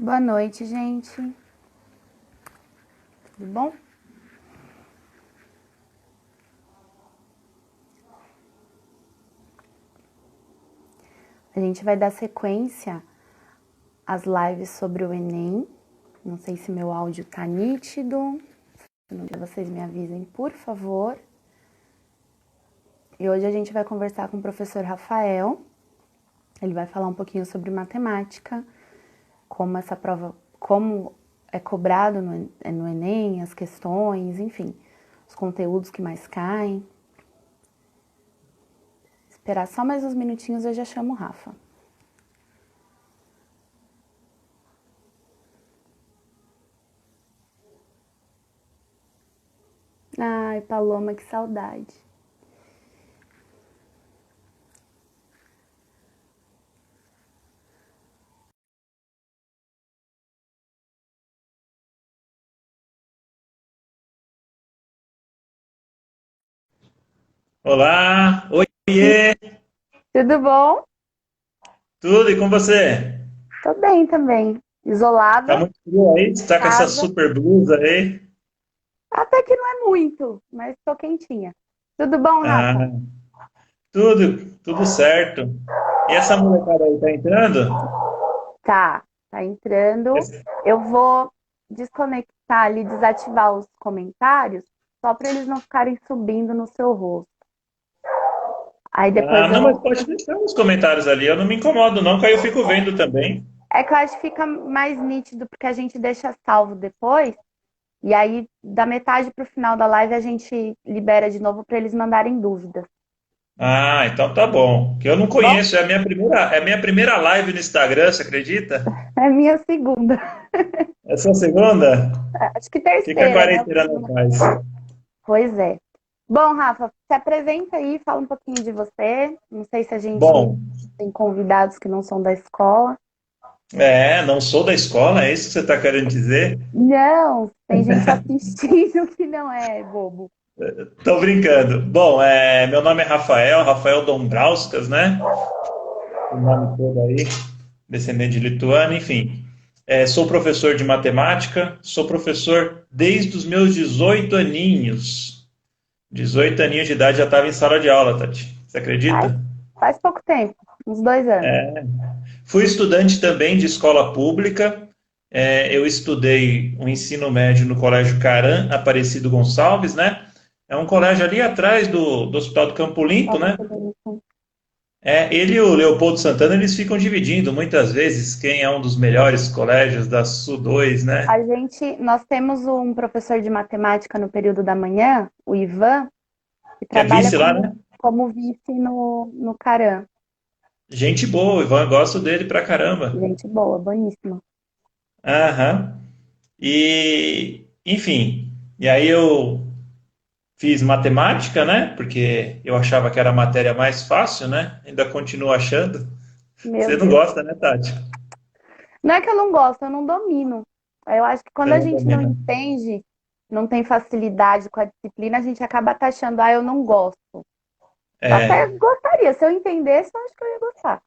Boa noite, gente. Tudo bom? A gente vai dar sequência às lives sobre o Enem. Não sei se meu áudio tá nítido. Se não, vocês me avisem, por favor. E hoje a gente vai conversar com o professor Rafael. Ele vai falar um pouquinho sobre matemática, como essa prova, como é cobrado no Enem, as questões, enfim, os conteúdos que mais caem. Esperar só mais uns minutinhos, eu já chamo o Rafa. Ai, Paloma, que saudade. Olá, oiê, Tudo bom? tudo e com você? Tô bem também. Tá Isolada, muito frio aí? Você tá com essa casa. super blusa aí? Até que não é muito, mas tô quentinha. Tudo bom, Rafa? Ah, tudo certo. E essa molecada aí tá entrando? Tá entrando. Eu vou desconectar ali, desativar os comentários, só para eles não ficarem subindo no seu rosto. Aí Ah, depois não, mas eu. pode deixar nos comentários ali, eu não me incomodo não, que aí eu fico vendo também. É que eu acho que fica mais nítido, porque a gente deixa salvo depois. E aí, da metade pro final da live, a gente libera de novo para eles mandarem dúvidas. Ah, então tá bom. Que eu não Bom, conheço, é a minha primeira live no Instagram, você acredita? é minha segunda. É sua segunda? Acho que O que que a terceira, né? quarentena não faz? Pois é. Bom, Rafa, se apresenta aí, fala um pouquinho de você. Não sei se a gente Bom, tem convidados que não são da escola. não sou da escola, é isso que você está querendo dizer? Não, tem gente assistindo que não é bobo. Tô brincando. Bom, meu nome é Rafael, Rafael Dombrauskas, né? O nome todo aí, descendente de lituano, enfim. Sou professor de matemática, sou professor desde os meus 18 aninhos. 18 aninhos de idade já estava em sala de aula, Tati. Você Faz, acredita? faz pouco tempo, uns 2 anos. Fui estudante também de escola pública. Eu estudei o ensino médio no Colégio Caram, Aparecido Gonçalves, né? É um colégio ali atrás do Hospital do Campo Limpo, Olha né? que delícia. Ele e o Leopoldo Santana, eles ficam dividindo muitas vezes quem é um dos melhores colégios da Sul 2, né? Nós temos um professor de matemática no período da manhã, o Ivan, que Que é trabalha vice lá, né? como vice no Caram. Gente boa, Ivan, eu gosto dele pra caramba. Gente boa, boníssima. Aham. E, enfim, e aí eu fiz matemática, né? Porque eu achava que era a matéria mais fácil, né? Ainda continuo achando. Meu Você não Deus. gosta, né, Tati? Não é que eu não gosto, eu não domino. Eu acho que quando Você a não gente não domina. entende, não tem facilidade com a disciplina, a gente acaba taxando, eu não gosto. Eu até É, gostaria, se eu entendesse, eu acho que eu ia gostar.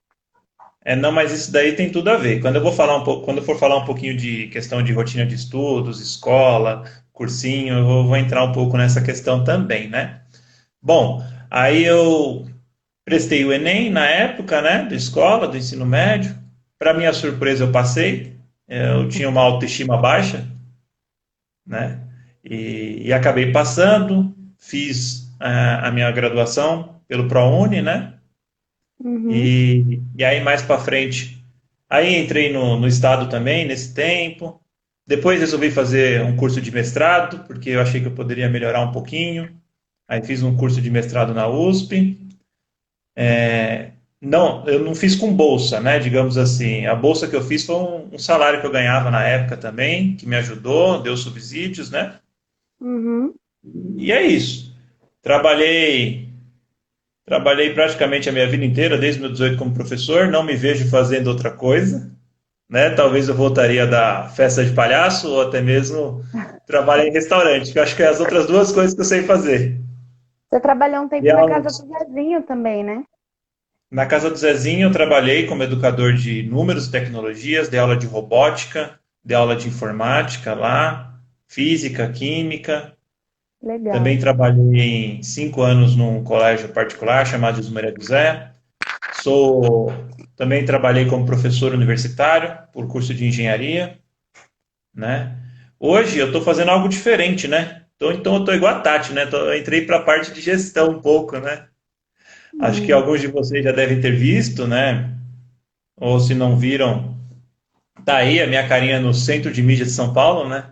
não, mas isso daí tem tudo a ver. Quando eu vou falar um pouco, quando eu for falar um pouquinho de questão de rotina de estudos, escola, cursinho, vou entrar um pouco nessa questão também, né? Bom, aí eu prestei o Enem na época, né, da escola, do ensino médio. Para minha surpresa, eu passei. Eu tinha uma autoestima baixa, né? E acabei passando, fiz a minha graduação pelo ProUni, né? Uhum. E aí mais para frente, aí entrei no estado também nesse tempo. Depois resolvi fazer um curso de mestrado, porque eu achei que eu poderia melhorar um pouquinho. Aí fiz um curso de mestrado na USP. Não, eu não fiz com bolsa, né? Digamos assim. A bolsa que eu fiz foi um salário que eu ganhava na época também, que me ajudou, deu subsídios, né? Uhum. E é isso. Trabalhei, trabalhei praticamente a minha vida inteira, desde meus 18 como professor, não me vejo fazendo outra coisa, né? Talvez eu voltaria da festa de palhaço ou até mesmo trabalhar em restaurante, que eu acho que é as outras duas coisas que eu sei fazer. Você trabalhou um E tempo na há casa uns, do Zezinho também, né? Na casa do Zezinho, eu trabalhei como educador de números e tecnologias, dei aula de robótica, dei aula de informática lá, física, química. Também Legal. trabalhei em 5 anos num colégio particular chamado Jesus Maria do Zé. Sou, também trabalhei como professor universitário por curso de engenharia, né? Hoje eu estou fazendo algo diferente, né? Então eu estou igual a Tati, né? Eu entrei para a parte de gestão um pouco, né? Acho que Hum, alguns de vocês já devem ter visto, né? Ou se não viram, tá aí a minha carinha no Centro de Mídia de São Paulo, né?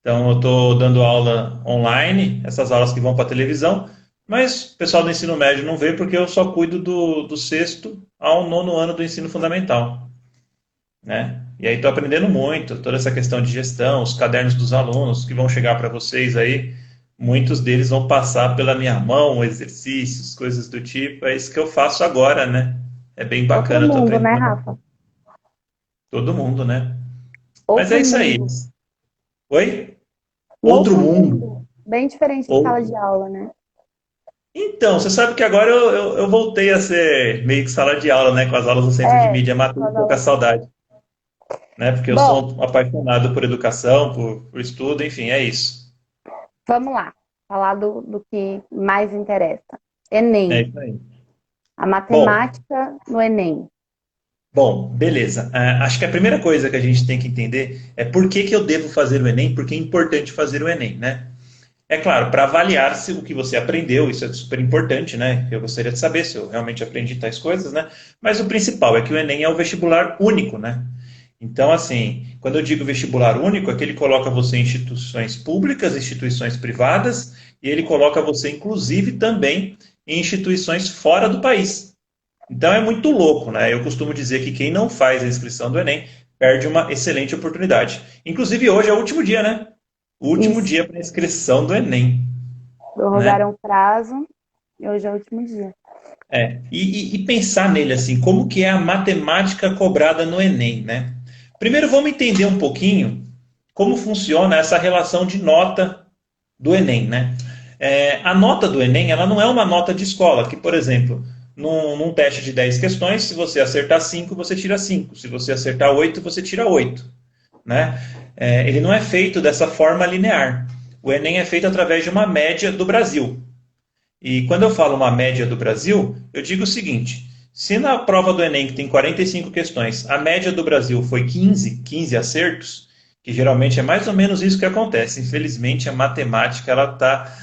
Então eu estou dando aula online, essas aulas que vão para a televisão, mas o pessoal do ensino médio não vê porque eu só cuido do sexto ao nono ano do ensino fundamental, né? E aí estou aprendendo muito, toda essa questão de gestão, os cadernos dos alunos que vão chegar para vocês aí, muitos deles vão passar pela minha mão, exercícios, coisas do tipo, é isso que eu faço agora, né? É bem outro bacana, estou mundo, né, aprendendo Rafa? todo mundo, né? Mas é Outro isso aí. mundo. Oi? Um Outro outro mundo. mundo. Bem diferente de sala de aula, né? Então, você sabe que agora eu voltei a ser meio que sala de aula, né? Com as aulas do Centro de É, Mídia, matei com um as pouco a aulas. saudade, né? Porque eu Bom, sou um apaixonado por educação, por estudo, enfim, é isso. vamos lá. Falar do que mais interessa. É Enem. isso aí. A Bom, matemática no Enem. beleza. Acho que a primeira coisa que a gente tem que entender é por que que eu devo fazer o Enem, porque é importante fazer o Enem, né? É claro, para avaliar se o que você aprendeu, isso é super importante, né? Eu gostaria de saber se eu realmente aprendi tais coisas, né? Mas o principal é que o Enem é o vestibular único, né? Então, assim, quando eu digo vestibular único, é que ele coloca você em instituições públicas, instituições privadas, e ele coloca você, inclusive, também em instituições fora do país. Então é muito louco, né? Eu costumo dizer que quem não faz a inscrição do Enem perde uma excelente oportunidade. Inclusive, hoje é o último dia, né? O último Isso. dia para inscrição do Enem, Prorrogaram né? o prazo e hoje é o último dia. E pensar nele assim, como que é a matemática cobrada no Enem, né? Primeiro vamos entender um pouquinho como funciona essa relação de nota do Enem, né? A nota do Enem, ela não é uma nota de escola, que, por exemplo, num teste de 10 questões, se você acertar 5, você tira 5. Se você acertar 8, você tira 8, né? Ele não é feito dessa forma linear. O Enem é feito através de uma média do Brasil. E quando eu falo uma média do Brasil, eu digo o seguinte: se na prova do Enem, que tem 45 questões, a média do Brasil foi 15 acertos, que geralmente é mais ou menos isso que acontece. Infelizmente, a matemática ela está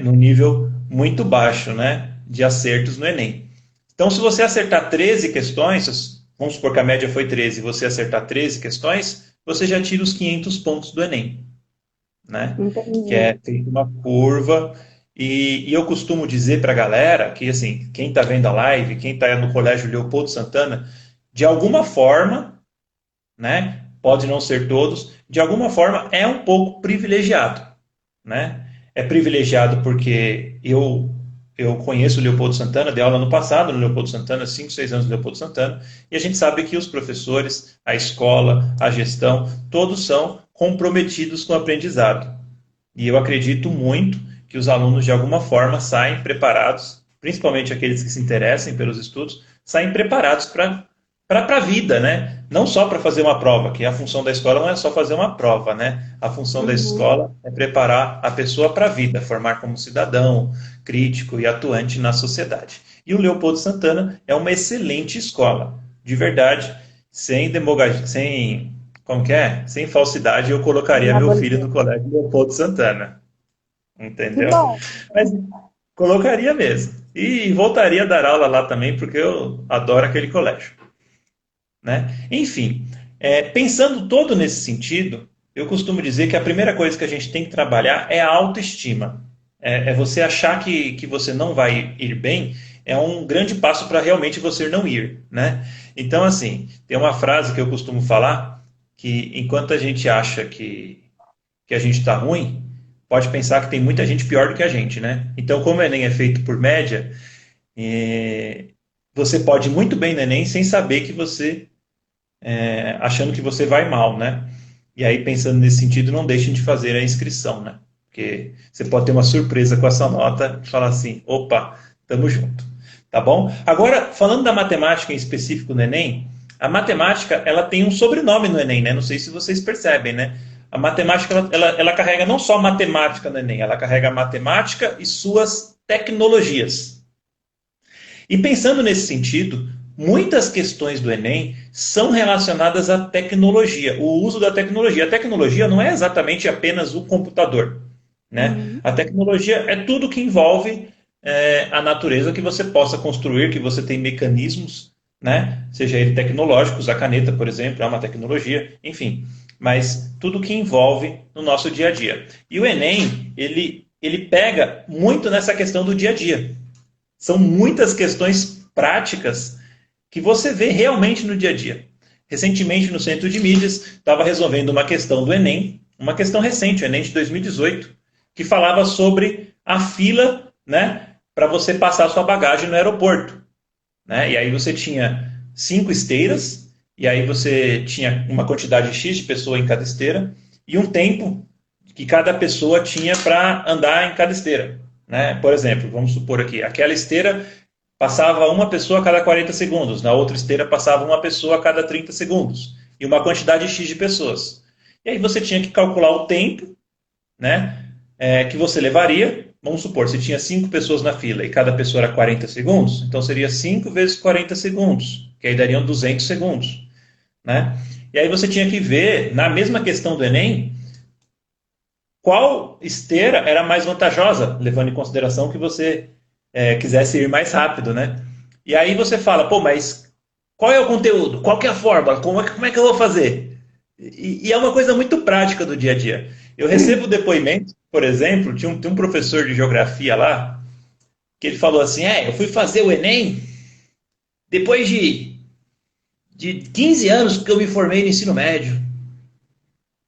no nível muito baixo, né, de acertos no Enem. Então, se você acertar 13 questões, vamos supor que a média foi 13, e você acertar 13 questões, você já tira os 500 pontos do Enem, né? Que Entendi. é feita uma curva. E eu costumo dizer para a galera que, assim, quem está vendo a live, quem está no Colégio Leopoldo Santana, de alguma forma, né? Pode não ser todos, de alguma forma é um pouco privilegiado, né? É privilegiado porque eu conheço o Leopoldo Santana, dei aula no passado no Leopoldo Santana, 5, 6 anos no Leopoldo Santana, e a gente sabe que os professores, a escola, a gestão, todos são comprometidos com o aprendizado. E eu acredito muito que os alunos, de alguma forma, saem preparados, principalmente aqueles que se interessem pelos estudos, saem preparados para a vida, né? Não só para fazer uma prova, que a função da escola não é só fazer uma prova, né? A função da Uhum. escola é preparar a pessoa para a vida, formar como cidadão, crítico e atuante na sociedade. E o Leopoldo Santana é uma excelente escola, de verdade, sem demagogia, sem, como que é? Sem falsidade, eu colocaria meu filho Demagogia. no colégio Leopoldo Santana, Que entendeu? bom. Mas colocaria mesmo. E voltaria a dar aula lá também, porque eu adoro aquele colégio, né? Enfim, pensando todo nesse sentido, eu costumo dizer que a primeira coisa que a gente tem que trabalhar é a autoestima. É você achar que você não vai ir bem, é um grande passo para realmente você não ir, né? Então, assim, tem uma frase que eu costumo falar, que enquanto a gente acha que a gente está ruim, pode pensar que tem muita gente pior do que a gente, né? Então, como o Enem é feito por média, eh, você pode ir muito bem no Enem sem saber que você achando que você vai mal, né? E aí, pensando nesse sentido, não deixem de fazer a inscrição, né? Porque você pode ter uma surpresa com essa nota e falar assim: opa, tamo junto. Tá bom? Agora, falando da matemática em específico no Enem, a matemática, ela tem um sobrenome no Enem, né? Não sei se vocês percebem, né? A matemática, ela carrega não só matemática no Enem, ela carrega matemática e suas tecnologias. E pensando nesse sentido, muitas questões do Enem são relacionadas à tecnologia, o uso da tecnologia. A tecnologia não é exatamente apenas o computador, né? Uhum. A tecnologia é tudo que envolve a natureza que você possa construir, que você tem mecanismos, né? Seja ele tecnológicos, a caneta, por exemplo, é uma tecnologia, enfim. Mas tudo que envolve no nosso dia a dia. E o Enem, ele pega muito nessa questão do dia a dia. São muitas questões práticas que você vê realmente no dia a dia. Recentemente, no Centro de Mídias, estava resolvendo uma questão do Enem, uma questão recente, o Enem de 2018, que falava sobre a fila, né, para você passar sua bagagem no aeroporto. Né? E aí você tinha 5 esteiras, e aí você tinha uma quantidade X de pessoa em cada esteira, e um tempo que cada pessoa tinha para andar em cada esteira. Né? Por exemplo, vamos supor aqui, aquela esteira passava uma pessoa a cada 40 segundos, na outra esteira passava uma pessoa a cada 30 segundos, e uma quantidade X de pessoas. E aí você tinha que calcular o tempo, né, que você levaria. Vamos supor, se tinha 5 pessoas na fila e cada pessoa era 40 segundos, então seria 5 vezes 40 segundos, que aí dariam 200 segundos. Né? E aí você tinha que ver, na mesma questão do Enem, qual esteira era mais vantajosa, levando em consideração que você quisesse ir mais rápido, né? E aí você fala, pô, mas qual é o conteúdo? Qual que é a fórmula? Como é que eu vou fazer? E é uma coisa muito prática do dia a dia. Eu recebo depoimentos, por exemplo, tinha um professor de geografia lá, que ele falou assim, eu fui fazer o Enem depois de 15 anos que eu me formei no ensino médio.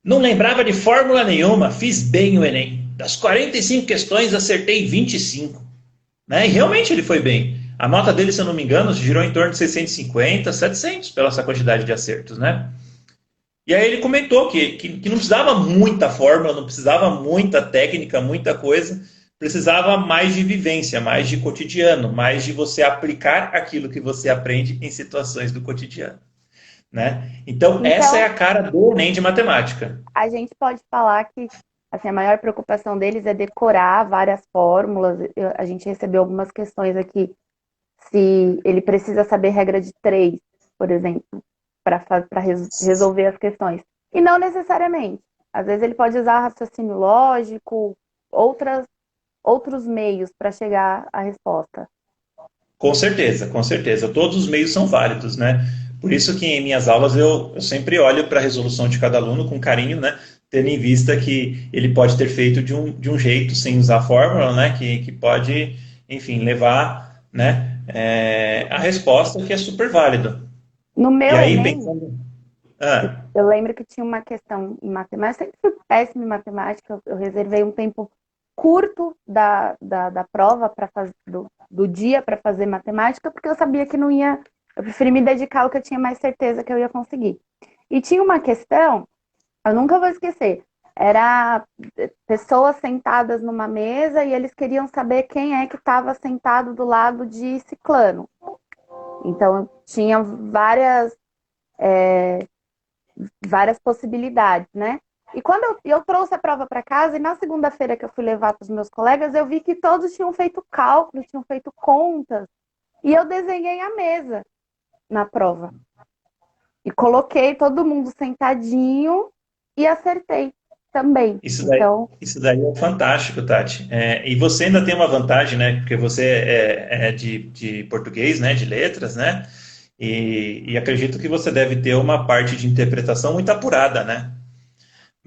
Não lembrava de fórmula nenhuma, fiz bem o Enem. Das 45 questões, acertei 25. Né? E realmente ele foi bem. A nota dele, se eu não me engano, girou em torno de 650, 700 pela essa quantidade de acertos. Né? E aí ele comentou que não precisava muita fórmula, não precisava muita técnica, muita coisa. Precisava mais de vivência, mais de cotidiano, mais de você aplicar aquilo que você aprende em situações do cotidiano. Né? Então, essa é Então, a cara do Enem de matemática. a gente pode falar que assim, a maior preocupação deles é decorar várias fórmulas. A gente recebeu algumas questões aqui, se ele precisa saber regra de três, por exemplo, para resolver as questões. E não necessariamente. Às vezes ele pode usar raciocínio lógico, outros meios para chegar à resposta. Com certeza, com certeza. Todos os meios são válidos, né? Por isso que em minhas aulas eu sempre olho para a resolução de cada aluno com carinho, né? Tendo em vista que ele pode ter feito de um jeito sem usar a fórmula, né? Que pode, enfim, levar, né? A resposta que é super válido. No E meu aí, Enem, pensando... Ah, eu lembro que tinha uma questão em matemática, eu sempre fui péssima em matemática, eu reservei um tempo curto da prova para fazer do dia para fazer matemática, porque eu sabia que não ia, eu preferi me dedicar ao que eu tinha mais certeza que eu ia conseguir. E tinha uma questão, eu nunca vou esquecer, era pessoas sentadas numa mesa e eles queriam saber quem é que estava sentado do lado de ciclano. Então tinha várias possibilidades, né? E quando eu trouxe a prova para casa, e na segunda-feira que eu fui levar para os meus colegas, eu vi que todos tinham feito cálculos, tinham feito contas, e eu desenhei a mesa na prova. E coloquei todo mundo sentadinho e acertei também. Então, isso daí é fantástico, Tati. E você ainda tem uma vantagem, né? Porque você é de português, né? De letras, né? E acredito que você deve ter uma parte de interpretação muito apurada, né?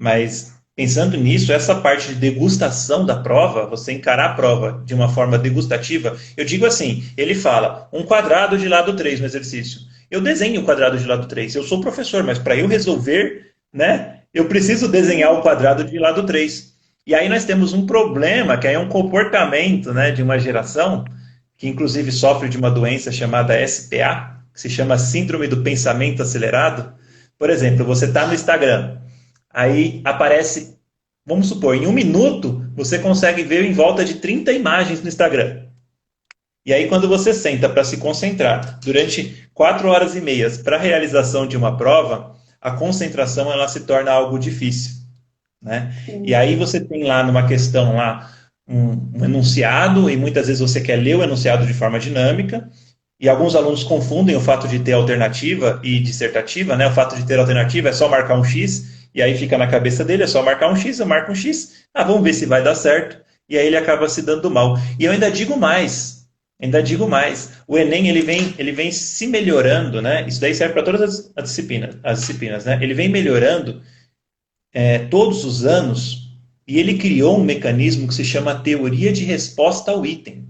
Mas pensando nisso, essa parte de degustação da prova, você encarar a prova de uma forma degustativa, eu digo assim, ele fala um quadrado de lado 3 no exercício. Eu desenho o quadrado de lado 3. Eu sou professor, mas para eu resolver, né, eu preciso desenhar o quadrado de lado 3. E aí nós temos um problema, que aí é um comportamento, né, de uma geração, que inclusive sofre de uma doença chamada SPA, que se chama Síndrome do Pensamento Acelerado. Por exemplo, você está no Instagram, aí aparece, vamos supor, em 1 minuto, você consegue ver em volta de 30 imagens no Instagram. E aí, quando você senta para se concentrar durante 4 horas e meia para a realização de uma prova, a concentração ela se torna algo difícil, né? E Sim. aí você tem lá numa questão lá um enunciado, e muitas vezes você quer ler o enunciado de forma dinâmica, e alguns alunos confundem o fato de ter alternativa e dissertativa, né? O fato de ter alternativa é só marcar um X, e aí fica na cabeça dele, é só marcar um X, eu marco um X, vamos ver se vai dar certo, e aí ele acaba se dando mal. E eu ainda digo mais, o Enem ele vem se melhorando, né? Isso daí serve para todas as disciplinas, né? Ele vem melhorando todos os anos, e ele criou um mecanismo que se chama teoria de resposta ao item.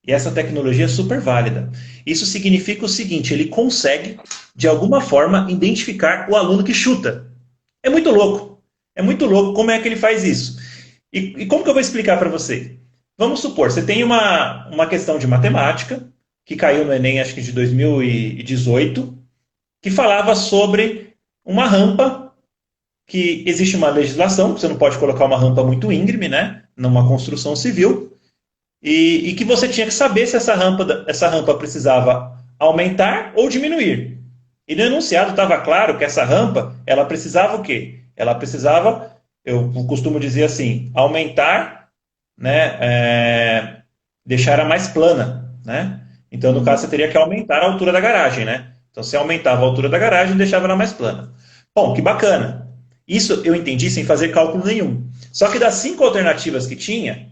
E essa tecnologia é super válida. Isso significa o seguinte, ele consegue, de alguma forma, identificar o aluno que chuta. É muito louco. É muito louco como é que ele faz isso. E como que eu vou explicar para você? Vamos supor, você tem uma questão de matemática, que caiu no Enem, acho que de 2018, que falava sobre uma rampa, que existe uma legislação, que você não pode colocar uma rampa muito íngreme, né, numa construção civil, e que você tinha que saber se essa rampa precisava aumentar ou diminuir. E no enunciado estava claro que essa rampa, ela precisava o quê? Ela precisava, eu costumo dizer assim, aumentar, né, deixar ela mais plana, né? Então, no caso, você teria que aumentar a altura da garagem, né? Então, você aumentava a altura da garagem e deixava ela mais plana. Bom, que bacana. Isso eu entendi sem fazer cálculo nenhum. Só que das 5 alternativas que tinha,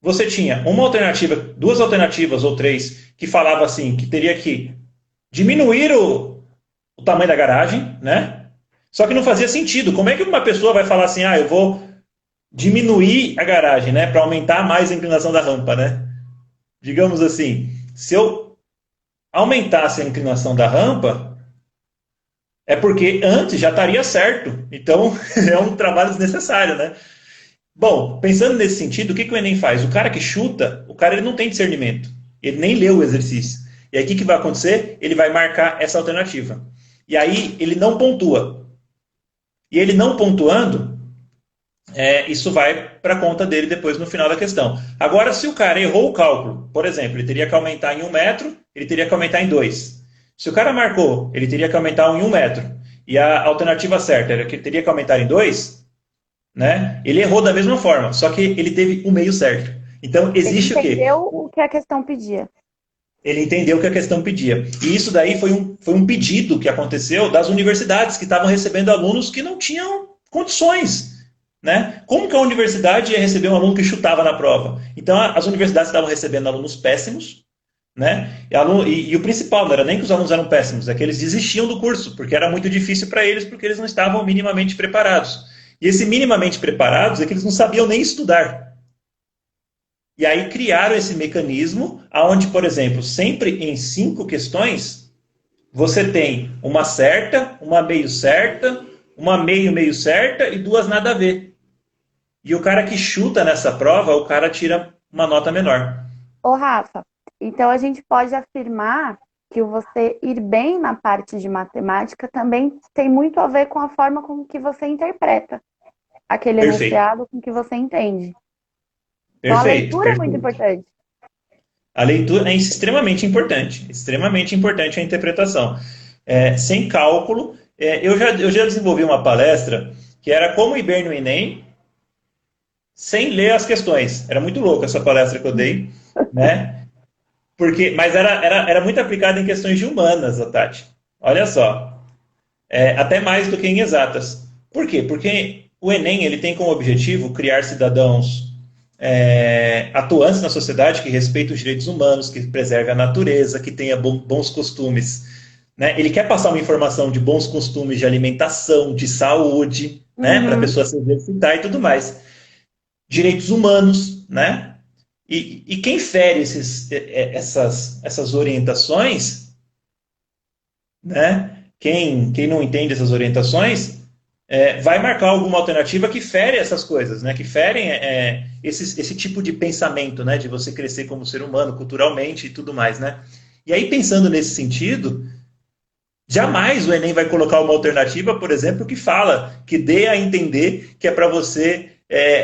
você tinha uma alternativa, 2 alternativas ou 3 que falava assim, que teria que diminuir o tamanho da garagem, né? Só que não fazia sentido. Como é que uma pessoa vai falar assim, eu vou diminuir a garagem, né, para aumentar mais a inclinação da rampa, né? Digamos assim, se eu aumentasse a inclinação da rampa, é porque antes já estaria certo. Então, é um trabalho desnecessário, né? Bom, pensando nesse sentido, o que o Enem faz? O cara que chuta, o cara ele não tem discernimento. Ele nem leu o exercício. E aí o que vai acontecer? Ele vai marcar essa alternativa. E aí ele não pontua. E ele não pontuando, isso vai para a conta dele depois no final da questão. Agora, se o cara errou o cálculo, por exemplo, ele teria que aumentar em 1 metro, ele teria que aumentar em 2. Se o cara marcou, ele teria que aumentar em 1 metro, e a alternativa certa era que ele teria que aumentar em 2, né? Ele errou da mesma forma, só que ele teve o meio certo. Então, Ele existe o quê? entendeu o que a questão pedia. Ele entendeu o que a questão pedia. E isso daí foi um pedido que aconteceu das universidades que estavam recebendo alunos que não tinham condições, né? Como que a universidade ia receber um aluno que chutava na prova? Então, as universidades estavam recebendo alunos péssimos, né? E o principal não era nem que os alunos eram péssimos, é que eles desistiam do curso, porque era muito difícil para eles, porque eles não estavam minimamente preparados. E esse minimamente preparados é que eles não sabiam nem estudar. E aí criaram esse mecanismo, onde, por exemplo, sempre em 5 questões, você tem uma certa, uma meio certa, uma meio certa e 2 nada a ver. E o cara que chuta nessa prova, o cara tira uma nota menor. Ô, Rafa, então a gente pode afirmar que o você ir bem na parte de matemática também tem muito a ver com a forma com que você interpreta aquele Perfeito. enunciado, com que você entende. Então a Perfeito, leitura é muito perfeito. importante. A leitura é extremamente importante a interpretação. Sem cálculo, eu já desenvolvi uma palestra que era como ir bem no Enem sem ler as questões. Era muito louca essa palestra que eu dei, né? Mas era muito aplicada em questões de humanas, Tati. Olha só, até mais do que em exatas. Por quê? Porque o Enem ele tem como objetivo criar cidadãos atuantes na sociedade que respeitem os direitos humanos, que preserve a natureza, que tenha bons costumes. Né? Ele quer passar uma informação de bons costumes de alimentação, de saúde, né? Para a Uhum. pessoa se exercitar e tudo mais. Direitos humanos, né? E quem fere essas orientações, né? Quem não entende essas orientações, vai marcar alguma alternativa que fere essas coisas, né? Que ferem esse tipo de pensamento, né? De você crescer como ser humano, culturalmente e tudo mais, né? E aí, pensando nesse sentido, jamais o Enem vai colocar uma alternativa, por exemplo, que fala, que dê a entender que é para você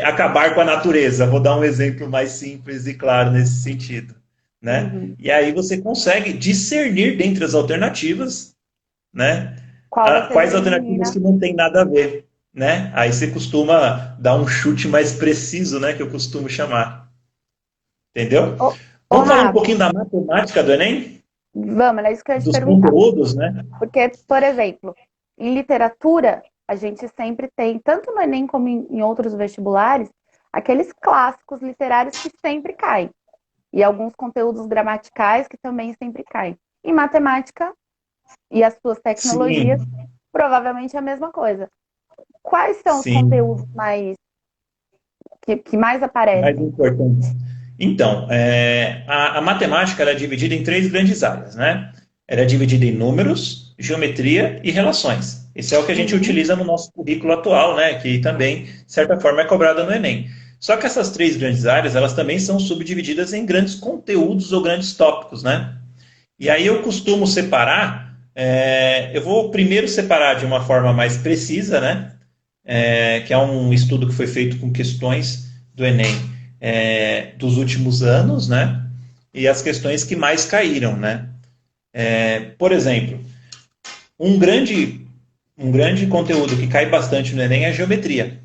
acabar com a natureza. Vou dar um exemplo mais simples e claro nesse sentido, né? Uhum. E aí você consegue discernir dentre as alternativas, né? Qual você Quais deve alternativas eliminar? que não tem nada a ver, né? Aí você costuma dar um chute mais preciso, né? Que eu costumo chamar, entendeu? Ô, Vamos falar um Rafa, pouquinho da matemática do Enem, vamos, era isso que eu ia te dos perguntar. conteúdos, né? Porque, por exemplo, em literatura, a gente sempre tem, tanto no Enem como em outros vestibulares, aqueles clássicos literários que sempre caem. E alguns conteúdos gramaticais que também sempre caem. Em matemática e as suas tecnologias, Sim, provavelmente é a mesma coisa. Quais são os sim. conteúdos que mais Mais aparecem? importantes. Então, a matemática ela é dividida em três grandes áreas, né? Ela é dividida em números, geometria e relações. Isso é o que a gente Uhum. utiliza no nosso currículo atual, né? Que também, de certa forma, é cobrado no Enem. Só que essas três grandes áreas, elas também são subdivididas em grandes conteúdos ou grandes tópicos, né? E aí eu costumo separar, eu vou primeiro separar de uma forma mais precisa, né? Que é um estudo que foi feito com questões do Enem dos últimos anos, né? E as questões que mais caíram, né? Por exemplo, um grande, um grande conteúdo que cai bastante no Enem é a geometria.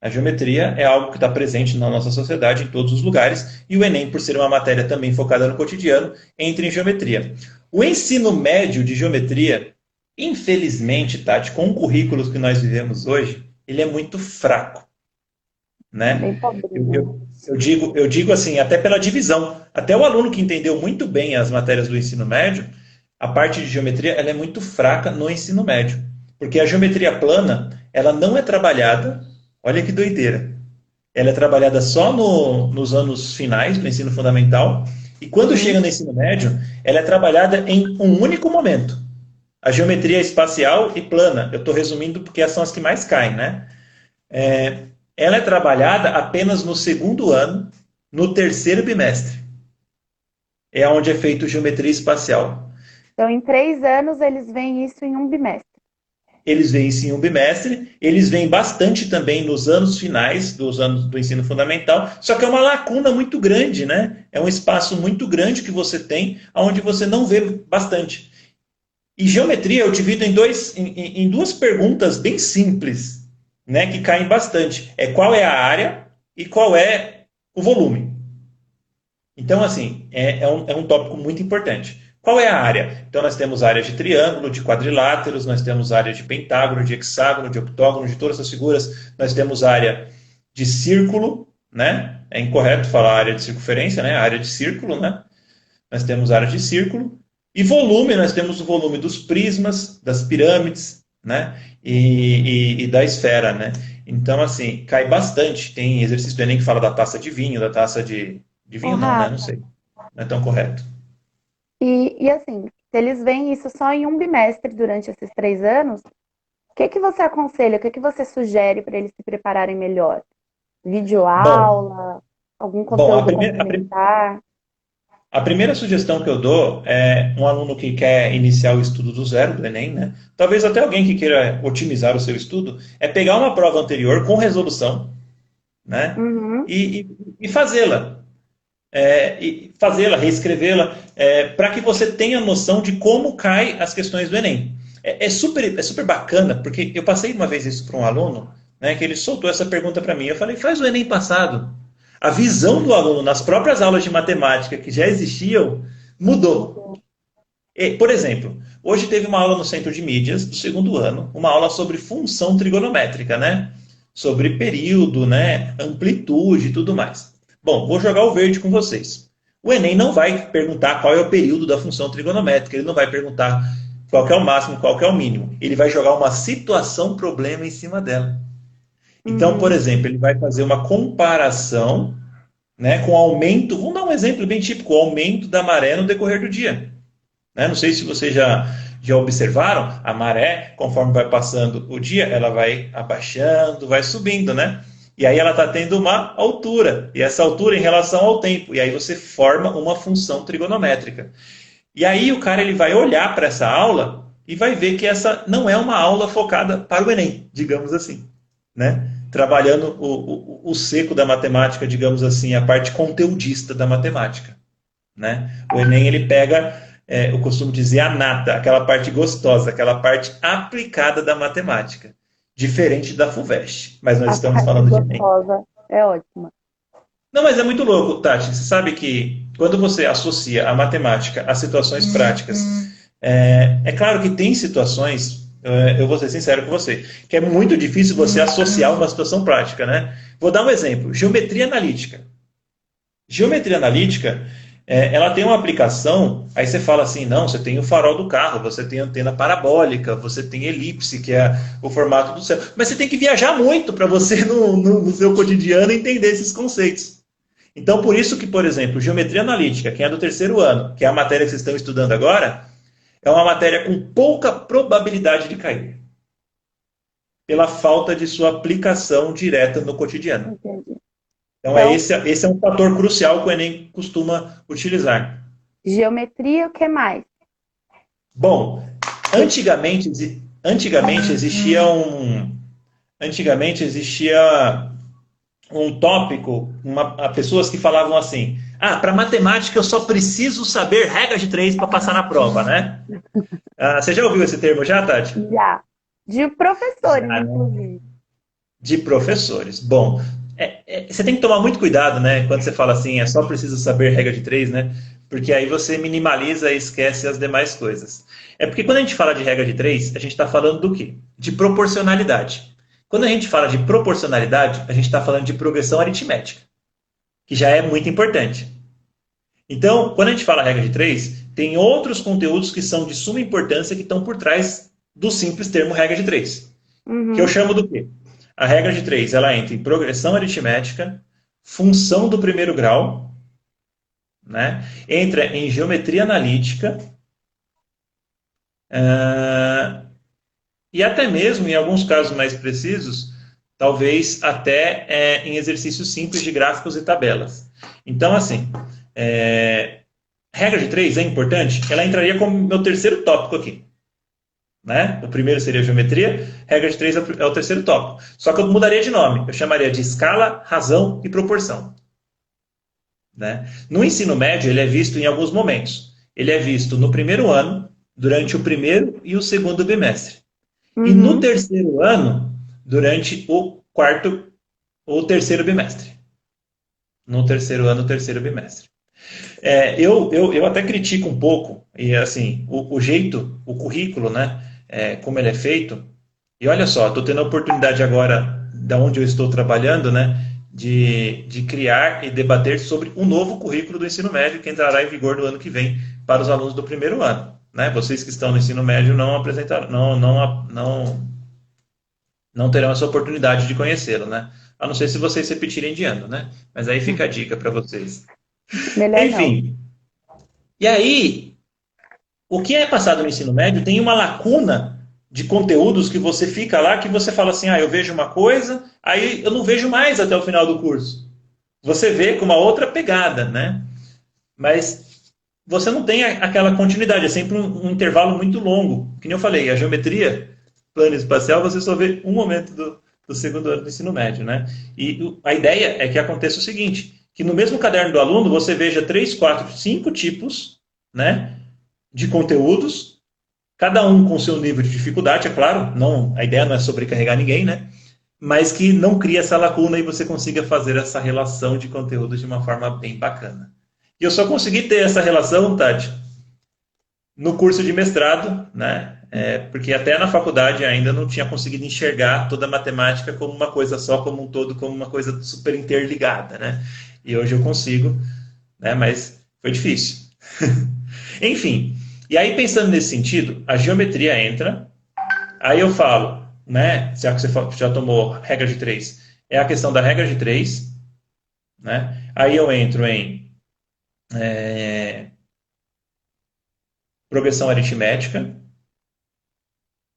A geometria é algo que está presente na nossa sociedade em todos os lugares, e o Enem, por ser uma matéria também focada no cotidiano, entra em geometria. O ensino médio de geometria, infelizmente, Tati, com o currículo que nós vivemos hoje, ele é muito fraco, Bem né? Eu, pobrinho. eu, eu digo assim, até pela divisão. Até o aluno que entendeu muito bem as matérias do ensino médio, a parte de geometria ela é muito fraca no ensino médio. Porque a geometria plana, ela não é trabalhada, olha que doideira, ela é trabalhada só nos anos finais do ensino fundamental, e quando chega Uhum. no ensino médio, ela é trabalhada em um único momento. A geometria espacial e plana, eu estou resumindo porque são as que mais caem, né? Ela é trabalhada apenas no segundo ano, no terceiro bimestre. É onde é feito geometria espacial. Então, em 3 anos, eles veem isso em um bimestre. Eles veem sim um bimestre, eles veem bastante também nos anos finais dos anos do ensino fundamental, só que é uma lacuna muito grande, né? É um espaço muito grande que você tem, onde você não vê bastante. E geometria eu divido em duas perguntas bem simples, né? Que caem bastante. É qual é a área e qual é o volume. Então, assim, é um tópico muito importante. Qual é a área? Então, nós temos área de triângulo, de quadriláteros, nós temos área de pentágono, de hexágono, de octógono, de todas essas figuras. Nós temos área de círculo, né? É incorreto falar área de circunferência, né? Área de círculo, né? Nós temos área de círculo. E volume, nós temos o volume dos prismas, das pirâmides, né? E da esfera, né? Então, assim, cai bastante. Tem exercício do Enem que fala da taça de vinho, da taça de Ô, vinho não, né? Não Rafa, sei. Não é tão correto. e assim, se eles veem isso só em um bimestre durante esses 3 anos, o que que você aconselha, o que que você sugere para eles se prepararem melhor? Bom, Videoaula, algum bom conteúdo complementar? a primeira sugestão que eu dou é um aluno que quer iniciar o estudo do zero do Enem, né? Talvez até alguém que queira otimizar o seu estudo, é pegar uma prova anterior com resolução, né? Uhum. E fazê-la. E fazê-la, reescrevê-la, para que você tenha noção de como cai as questões do Enem. É super bacana, porque eu passei uma vez isso para um aluno, né, que ele soltou essa pergunta para mim. Eu falei, faz o Enem passado. A visão do aluno nas próprias aulas de matemática que já existiam mudou. Mudou. Por exemplo, hoje teve uma aula no Centro de Mídias do segundo ano, uma aula sobre função trigonométrica, né? Sobre período, né? Amplitude e tudo mais. Bom, vou jogar o verde com vocês. O Enem não vai perguntar qual é o período da função trigonométrica, ele não vai perguntar qual é o máximo, qual é o mínimo. Ele vai jogar uma situação problema em cima dela. Então, por Uhum. exemplo, ele vai fazer uma comparação, né, com o aumento, vamos dar um exemplo bem típico, o aumento da maré no decorrer do dia. Né? Não sei se vocês já observaram, a maré, conforme vai passando o dia, ela vai abaixando, vai subindo, né? E aí ela está tendo uma altura, e essa altura em relação ao tempo, e aí você forma uma função trigonométrica. E aí o cara ele vai olhar para essa aula e vai ver que essa não é uma aula focada para o Enem, digamos assim, né? trabalhando o seco da matemática, digamos assim, a parte conteudista da matemática, né? O Enem, ele pega, eu costumo dizer, a nata, aquela parte gostosa, aquela parte aplicada da matemática, diferente da FUVEST, mas nós A estamos parte falando de Enem. gostosa é ótima. Não, mas é muito louco, Tati. Você sabe que quando você associa a matemática a situações práticas, é claro que tem situações, eu vou ser sincero com você, que é muito difícil você associar uma situação prática, né? Vou dar um exemplo: geometria analítica. Geometria analítica, ela tem uma aplicação, aí você fala assim, não, você tem o farol do carro, você tem antena parabólica, você tem elipse, que é o formato do céu. Mas você tem que viajar muito para você, no seu cotidiano, entender esses conceitos. Então, por isso que, por exemplo, geometria analítica, que é do terceiro ano, que é a matéria que vocês estão estudando agora, é uma matéria com pouca probabilidade de cair, pela falta de sua aplicação direta no cotidiano. Entendi. Então, Então, esse é um fator crucial que o Enem costuma utilizar. geometria, o que mais? Bom, antigamente, antigamente existia um, antigamente existia um tópico, pessoas que falavam assim: ah, para matemática eu só preciso saber regra de três para passar na prova, né? Ah, você já ouviu esse termo já, Tati? Já. De professores, Já, né? inclusive. De professores. Bom, você tem que tomar muito cuidado, né? Quando você fala assim, é só preciso saber regra de três, né? Porque aí você minimaliza e esquece as demais coisas. É porque quando a gente fala de regra de três, a gente está falando do quê? De proporcionalidade. Quando a gente fala de proporcionalidade, a gente está falando de progressão aritmética, que já é muito importante. Então, quando a gente fala regra de três, tem outros conteúdos que são de suma importância que estão por trás do simples termo regra de três. Que eu Uhum. chamo do quê? A regra de três, ela entra em progressão aritmética, função do primeiro grau, né? Entra em geometria analítica, e até mesmo, em alguns casos mais precisos, talvez até em exercícios simples de gráficos e tabelas. Então, assim, regra de três é importante? Ela entraria como meu terceiro tópico aqui. Né? O primeiro seria geometria, regra de três é o terceiro tópico. Só que eu mudaria de nome, eu chamaria de escala, razão e proporção. Né? No ensino médio, ele é visto em alguns momentos. Ele é visto no primeiro ano, durante o primeiro e o segundo bimestre. E no Uhum. terceiro ano, durante o quarto ou terceiro bimestre. No terceiro ano, terceiro bimestre. Eu até critico um pouco, e assim, o jeito, o currículo, né? Como ele é feito. E olha só, estou tendo a oportunidade agora, da onde eu estou trabalhando, né? De criar e debater sobre um novo currículo do ensino médio que entrará em vigor no ano que vem para os alunos do primeiro ano. Né? Vocês que estão no ensino médio não apresentaram, não terão essa oportunidade de conhecê-lo, né? A não ser se vocês repetirem de ano, né? Mas aí fica a dica para vocês. Melhor não. Enfim, e aí, o que é passado no ensino médio tem uma lacuna de conteúdos que você fica lá, que você fala assim, eu vejo uma coisa, aí eu não vejo mais até o final do curso. Você vê com uma outra pegada, né? Mas você não tem aquela continuidade, é sempre um intervalo muito longo. Que nem eu falei, a geometria, plano espacial, você só vê um momento do segundo ano do ensino médio, né? E a ideia é que aconteça o seguinte, que no mesmo caderno do aluno você veja 3, 4, 5 tipos, né, de conteúdos, cada um com seu nível de dificuldade, é claro, não, a ideia não é sobrecarregar ninguém, né? Mas que não cria essa lacuna e você consiga fazer essa relação de conteúdo de uma forma bem bacana. E eu só consegui ter essa relação, Tati, no curso de mestrado, né? Porque até na faculdade ainda não tinha conseguido enxergar toda a matemática como uma coisa só, como um todo, como uma coisa super interligada, né? E hoje eu consigo, né? Mas foi difícil. Enfim, e aí pensando nesse sentido, a geometria entra, aí eu falo, né? Já que você já tomou regra de três, é a questão da regra de três, né? Aí eu entro em progressão aritmética,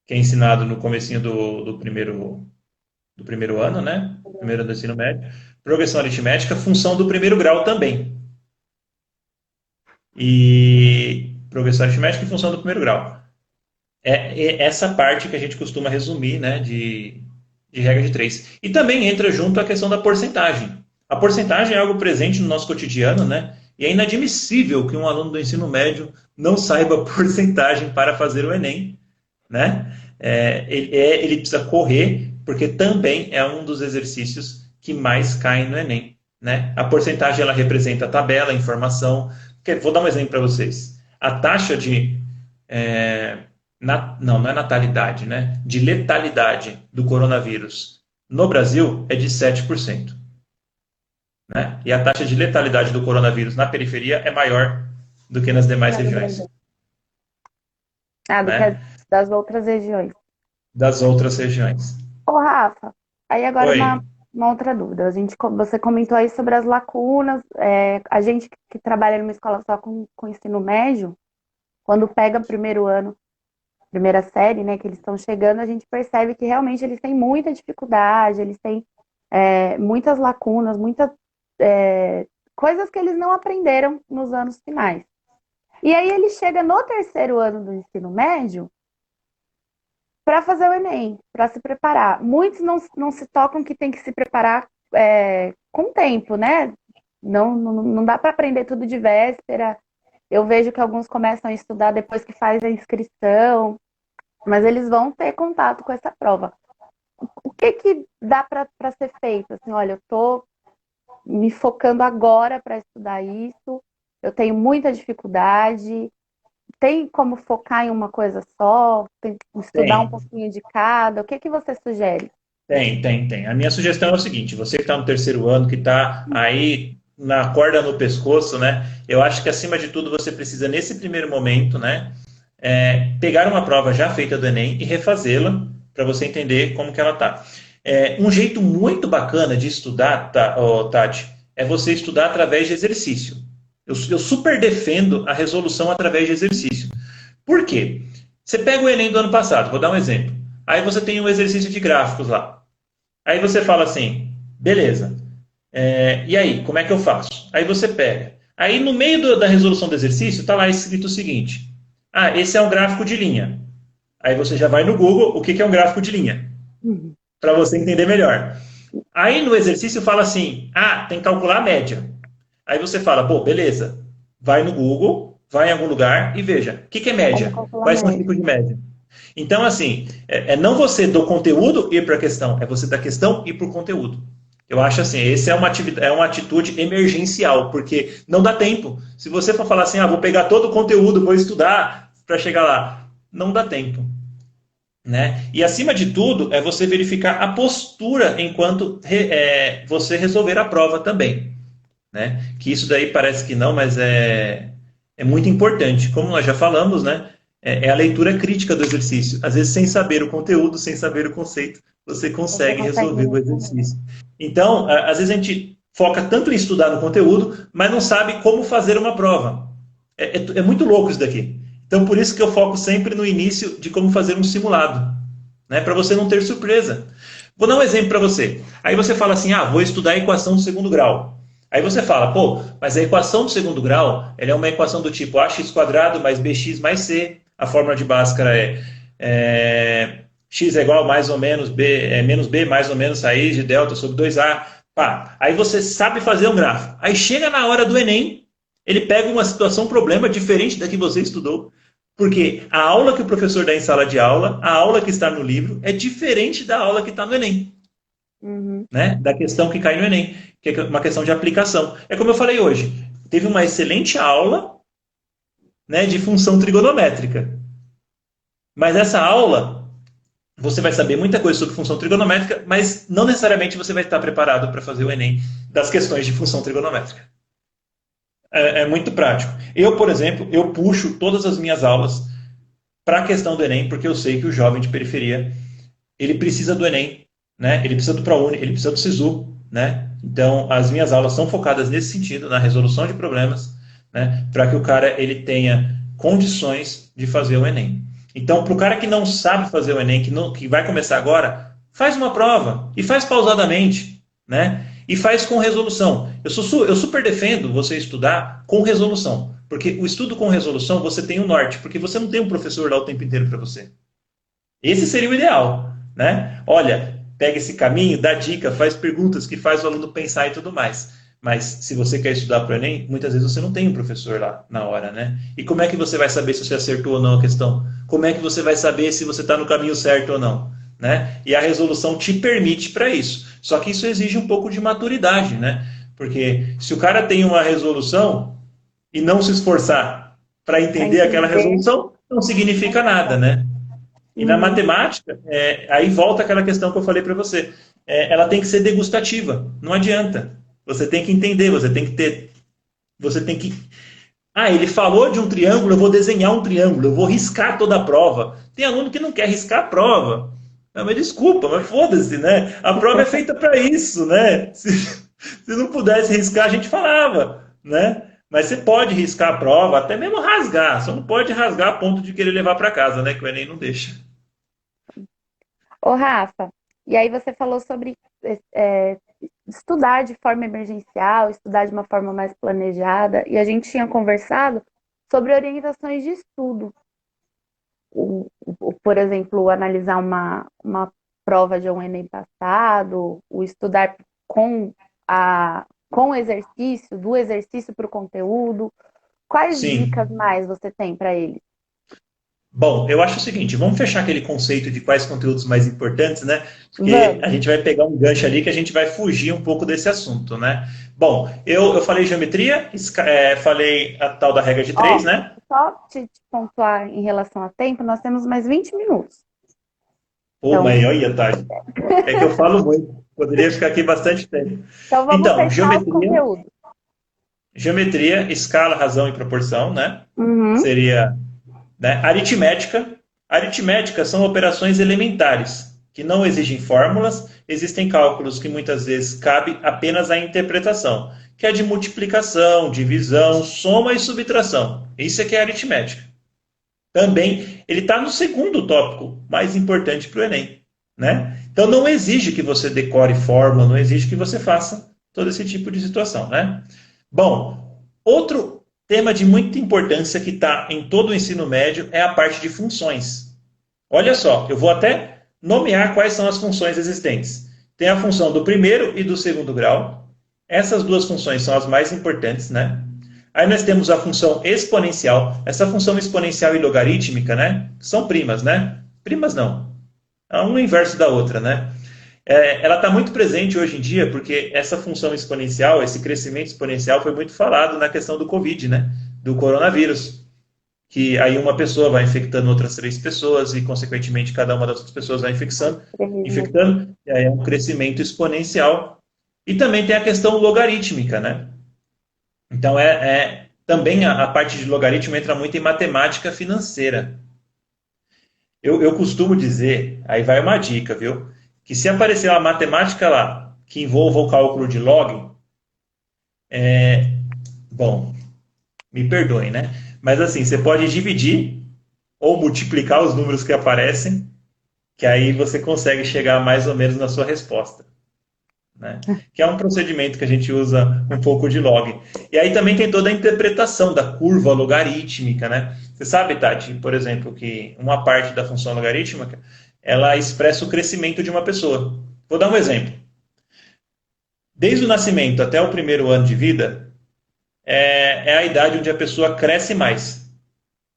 que é ensinado no comecinho do primeiro ano, né? Primeiro ano do ensino médio. Progressão aritmética, função do primeiro grau também. E progressão aritmética e função do primeiro grau. É essa parte que a gente costuma resumir, né? De regra de 3. E também entra junto a questão da porcentagem. A porcentagem é algo presente no nosso cotidiano, né? E é inadmissível que um aluno do ensino médio não saiba porcentagem para fazer o Enem, né? Ele precisa correr, porque também é um dos exercícios que mais caem no Enem, né? A porcentagem, ela representa a tabela, a informação. Vou dar um exemplo para vocês. A taxa de... não é natalidade, né? De letalidade do coronavírus no Brasil é de 7%. Né? E a taxa de letalidade do coronavírus na periferia é maior do que nas demais regiões. Do que das outras regiões. Das outras regiões. Ô, Rafa, aí agora uma outra dúvida. Você comentou aí sobre as lacunas. A gente que trabalha numa escola só com ensino médio, quando pega primeiro ano, primeira série, né, que eles estão chegando, a gente percebe que realmente eles têm muita dificuldade, eles têm muitas lacunas, muitas coisas que eles não aprenderam nos anos finais. E aí ele chega no terceiro ano do ensino médio para fazer o Enem, para se preparar. Muitos não se tocam que tem que se preparar com tempo, né? Não dá para aprender tudo de véspera. Eu vejo que alguns começam a estudar depois que faz a inscrição, mas eles vão ter contato com essa prova. O que dá para ser feito? Assim, olha, eu estou me focando agora para estudar isso, eu tenho muita dificuldade. Tem como focar em uma coisa só? Tem que estudar um pouquinho de cada? O que você sugere? Tem. A minha sugestão é o seguinte: você que está no terceiro ano, que está aí na corda no pescoço, né? Eu acho que, acima de tudo, você precisa, nesse primeiro momento, né, pegar uma prova já feita do Enem e refazê-la para você entender como que ela está. Um jeito muito bacana de estudar, Tati, é você estudar através de exercício. Eu super defendo a resolução através de exercício. Por quê? Você pega o Enem do ano passado, vou dar um exemplo. Aí você tem um exercício de gráficos lá. Aí você fala assim, beleza. E aí, como é que eu faço? Aí você pega. Aí no meio da resolução do exercício, está lá escrito o seguinte. Esse é um gráfico de linha. Aí você já vai no Google, o que é um gráfico de linha? Para você entender melhor. Aí no exercício fala assim, tem que calcular a média. Aí você fala, beleza, vai no Google, vai em algum lugar e veja, o que é média? Quais são os tipos de média? Então, assim, não você do conteúdo ir para a questão, é você da questão ir para o conteúdo. Eu acho assim, essa é uma atitude emergencial, porque não dá tempo. Se você for falar assim, vou pegar todo o conteúdo, vou estudar para chegar lá, não dá tempo. Né? E, acima de tudo, é você verificar a postura enquanto você resolver a prova também. Né? Que isso daí parece que não, mas é muito importante. Como nós já falamos, né? É a leitura crítica do exercício. Às vezes, sem saber o conteúdo, sem saber o conceito, você consegue resolver o exercício. Então, às vezes a gente foca tanto em estudar no conteúdo, mas não sabe como fazer uma prova. É muito louco isso daqui. Então, por isso que eu foco sempre no início de como fazer um simulado, né? Para você não ter surpresa. Vou dar um exemplo para você. Aí você fala assim, vou estudar a equação do segundo grau. Aí você fala, mas a equação do segundo grau, ela é uma equação do tipo ax² mais bx mais c. A fórmula de Bhaskara é x é igual a mais ou menos b, menos b mais ou menos raiz de delta sobre 2a. Aí você sabe fazer um gráfico. Aí chega na hora do Enem, ele pega uma situação, um problema diferente da que você estudou. Porque a aula que o professor dá em sala de aula, a aula que está no livro, é diferente da aula que está no Enem. Né? Da questão que cai no Enem, que é uma questão de aplicação. É como eu falei hoje, teve uma excelente aula, né, de função trigonométrica. Mas essa aula, você vai saber muita coisa sobre função trigonométrica, mas não necessariamente você vai estar preparado para fazer o Enem das questões de função trigonométrica. É muito prático. Eu, por exemplo, eu puxo todas as minhas aulas para a questão do Enem, porque eu sei que o jovem de periferia, ele precisa do Enem, né? Ele precisa do ProUni, ele precisa do SISU, né? Então, as minhas aulas são focadas nesse sentido, na resolução de problemas, né? Para que o cara ele tenha condições de fazer o Enem. Então, para o cara que não sabe fazer o Enem, que vai começar agora, faz uma prova e faz pausadamente, né? E faz com resolução. Eu super defendo você estudar com resolução, porque o estudo com resolução você tem um norte, porque você não tem um professor lá o tempo inteiro para você. Esse seria o ideal, né? Olha, pega esse caminho, dá dica, faz perguntas que faz o aluno pensar e tudo mais. Mas se você quer estudar para o Enem, muitas vezes você não tem um professor lá na hora, né? E como é que você vai saber se você acertou ou não a questão? Como é que você vai saber se você está no caminho certo ou não? Né? E a resolução te permite para isso. Só que isso exige um pouco de maturidade, né? Porque se o cara tem uma resolução e não se esforçar para Para entender aquela entender. resolução, não significa nada, né? E na Uhum. matemática, aí volta aquela questão que eu falei para você. Ela tem que ser degustativa, não adianta. Você tem que entender, você tem que ter. Você tem que. Ah, ele falou de um triângulo, eu vou desenhar um triângulo, eu vou riscar toda a prova. Tem aluno que não quer riscar a prova. Não, mas desculpa, mas foda-se, né? A prova é feita para isso, né? Se não pudesse riscar, a gente falava, né? Mas você pode riscar a prova, até mesmo rasgar, só não pode rasgar a ponto de querer levar para casa, né? Que o Enem não deixa. Ô, Rafa, e aí você falou sobre é, estudar de forma emergencial, estudar de uma forma mais planejada, e a gente tinha conversado sobre orientações de estudo. Por exemplo, analisar uma prova de um Enem passado, o estudar com, com o exercício, do exercício para o conteúdo. Quais dicas Sim. mais você tem para eles? Bom, eu acho o seguinte, vamos fechar aquele conceito de quais conteúdos mais importantes, né? Porque a Vamos. gente vai pegar um gancho ali que a gente vai fugir um pouco desse assunto, né? Bom, eu falei geometria, falei a tal da regra de três, Ó, né? só te pontuar em relação a tempo, nós temos mais 20 minutos. Pô, Então, mas olha, Tati, é que eu falo muito, poderia ficar aqui bastante tempo. então vamos Então, fechar os conteúdos. geometria, escala, razão e proporção, né? Uhum. Seria, né? Aritmética. Aritmética são operações elementares, que não exigem fórmulas, existem cálculos que muitas vezes cabe apenas à interpretação, que é de multiplicação, divisão, soma e subtração. Isso é que é aritmética. Também, ele está no segundo tópico mais importante para o Enem. Né? Então, não exige que você decore fórmula, não exige que você faça todo esse tipo de situação. Né? Bom, outro tema de muita importância que está em todo o ensino médio é a parte de funções. Olha só, eu vou até nomear quais são as funções existentes. Tem a função do primeiro e do segundo grau. Essas duas funções são as mais importantes, né? Aí nós temos a função exponencial. Essa função exponencial e logarítmica, né? São primas, né? Primas não. É um inverso da outra, né? Ela está muito presente hoje em dia porque essa função exponencial, esse crescimento exponencial foi muito falado na questão do Covid, né? Do coronavírus. Que aí uma pessoa vai infectando outras 3 pessoas e, consequentemente, cada uma das outras pessoas vai infectando, e aí é um crescimento exponencial. E também tem a questão logarítmica, né? Então, também a parte de logaritmo entra muito em matemática financeira. Eu costumo dizer, aí vai uma dica, viu? Que se aparecer uma matemática lá que envolva o cálculo de log, bom, me perdoem, né? Mas assim, você pode dividir ou multiplicar os números que aparecem, que aí você consegue chegar mais ou menos na sua resposta. Né? Que é um procedimento que a gente usa um pouco de log. E aí também tem toda a interpretação da curva logarítmica, né? Você sabe, Tati, por exemplo, que uma parte da função logarítmica, ela expressa o crescimento de uma pessoa. Vou dar um exemplo. Desde o nascimento até o primeiro ano de vida, é a idade onde a pessoa cresce mais.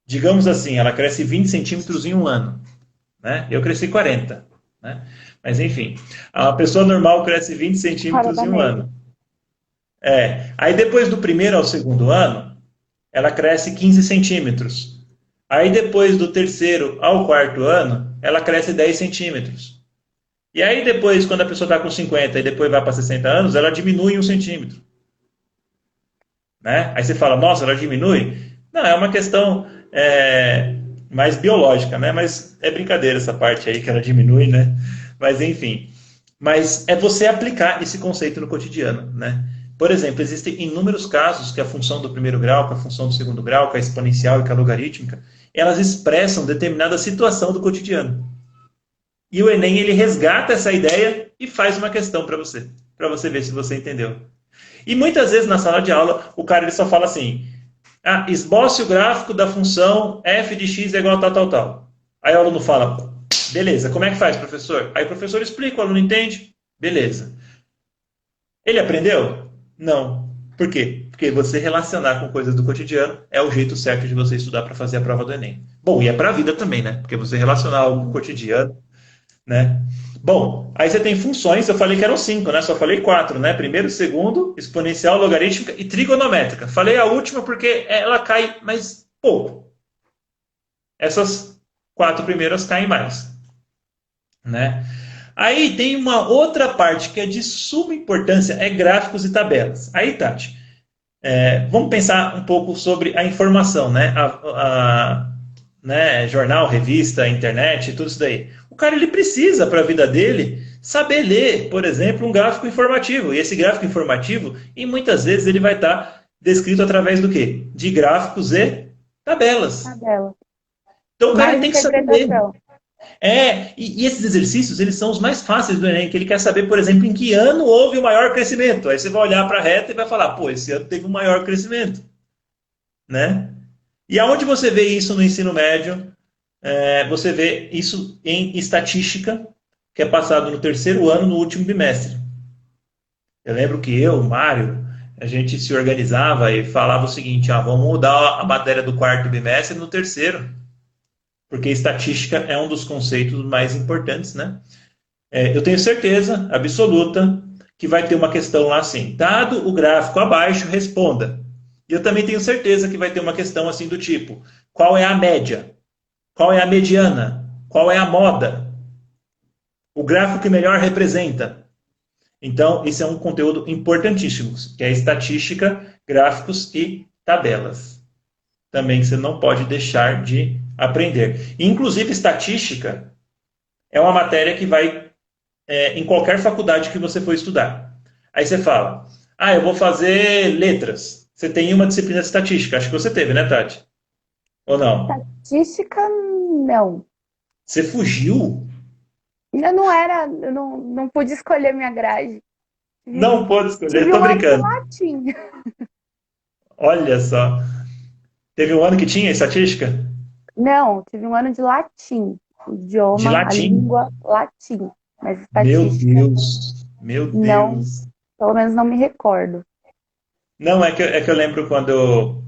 Digamos assim, ela cresce 20 centímetros em um ano. Né? Eu cresci 40. Né? Mas enfim, a pessoa normal cresce 20 Fora centímetros da em um média. ano. Aí depois do primeiro ao segundo ano, ela cresce 15 centímetros. Aí depois do terceiro ao quarto ano, ela cresce 10 centímetros. E aí depois, quando a pessoa está com 50 e depois vai para 60 anos, ela diminui 1 centímetro. Né? Aí você fala, nossa, ela diminui? Não, é uma questão mais biológica, né? Mas é brincadeira essa parte aí que ela diminui, né? Mas enfim. Mas é você aplicar esse conceito no cotidiano, né? Por exemplo, existem inúmeros casos que a função do primeiro grau, que a função do segundo grau, que a exponencial e que a logarítmica, elas expressam determinada situação do cotidiano. E o Enem, ele resgata essa ideia e faz uma questão para você ver se você entendeu. E muitas vezes na sala de aula, o cara ele só fala assim, esboce o gráfico da função f de x é igual a tal, tal, tal. Aí o aluno fala, Beleza, como é que faz, professor? Aí o professor explica, o aluno entende. Beleza. Ele aprendeu? Não. Por quê? Porque você relacionar com coisas do cotidiano é o jeito certo de você estudar para fazer a prova do Enem. Bom, e é para a vida também, né? Porque você relacionar algo com o cotidiano, né? Bom, aí você tem funções, eu falei que eram cinco, né? Só falei quatro, né? Primeiro, segundo, exponencial, logarítmica e trigonométrica. Falei a última porque ela cai mais pouco. Essas quatro primeiras caem mais, né? Aí tem uma outra parte que é de suma importância, é gráficos e tabelas. Aí, Tati, vamos pensar um pouco sobre a informação, né? Né? Jornal, revista, internet, tudo isso daí. O cara ele precisa para a vida dele saber ler, por exemplo, um gráfico informativo. E esse gráfico informativo, e muitas vezes ele vai estar descrito através do quê? De gráficos e tabelas. Tabela. Então o cara Mais tem que saber ler. interpretação. E esses exercícios, eles são os mais fáceis do Enem, que ele quer saber, por exemplo, em que ano houve o maior crescimento. Aí você vai olhar para a reta e vai falar, pô, esse ano teve um maior crescimento, né? E aonde você vê isso no ensino médio? Você vê isso em estatística, que é passado no terceiro ano, no último bimestre. Eu lembro que eu, o Mário, a gente se organizava e falava o seguinte, vamos mudar a matéria do quarto bimestre no terceiro, porque estatística é um dos conceitos mais importantes, né? Eu tenho certeza absoluta que vai ter uma questão lá assim, dado o gráfico abaixo, responda. E eu também tenho certeza que vai ter uma questão assim do tipo, qual é a média? Qual é a mediana? Qual é a moda? O gráfico que melhor representa. Então, isso é um conteúdo importantíssimo, que é estatística, gráficos e tabelas. Também você não pode deixar de aprender. Inclusive, estatística é uma matéria que vai em qualquer faculdade que você for estudar. Aí você fala, eu vou fazer letras. Você tem uma disciplina de estatística. Acho que você teve, né, Tati? Ou não? Estatística, não. Você fugiu? Eu não pude escolher minha grade. Não pode escolher, Tive tô um ano de brincando. latim. Olha só. Teve um ano que tinha estatística? Não, tive um ano de latim. O De idioma, a latim. língua, latim. Mas Meu estatística, Deus. Meu não, Deus. pelo menos não me recordo. Não, é que eu lembro quando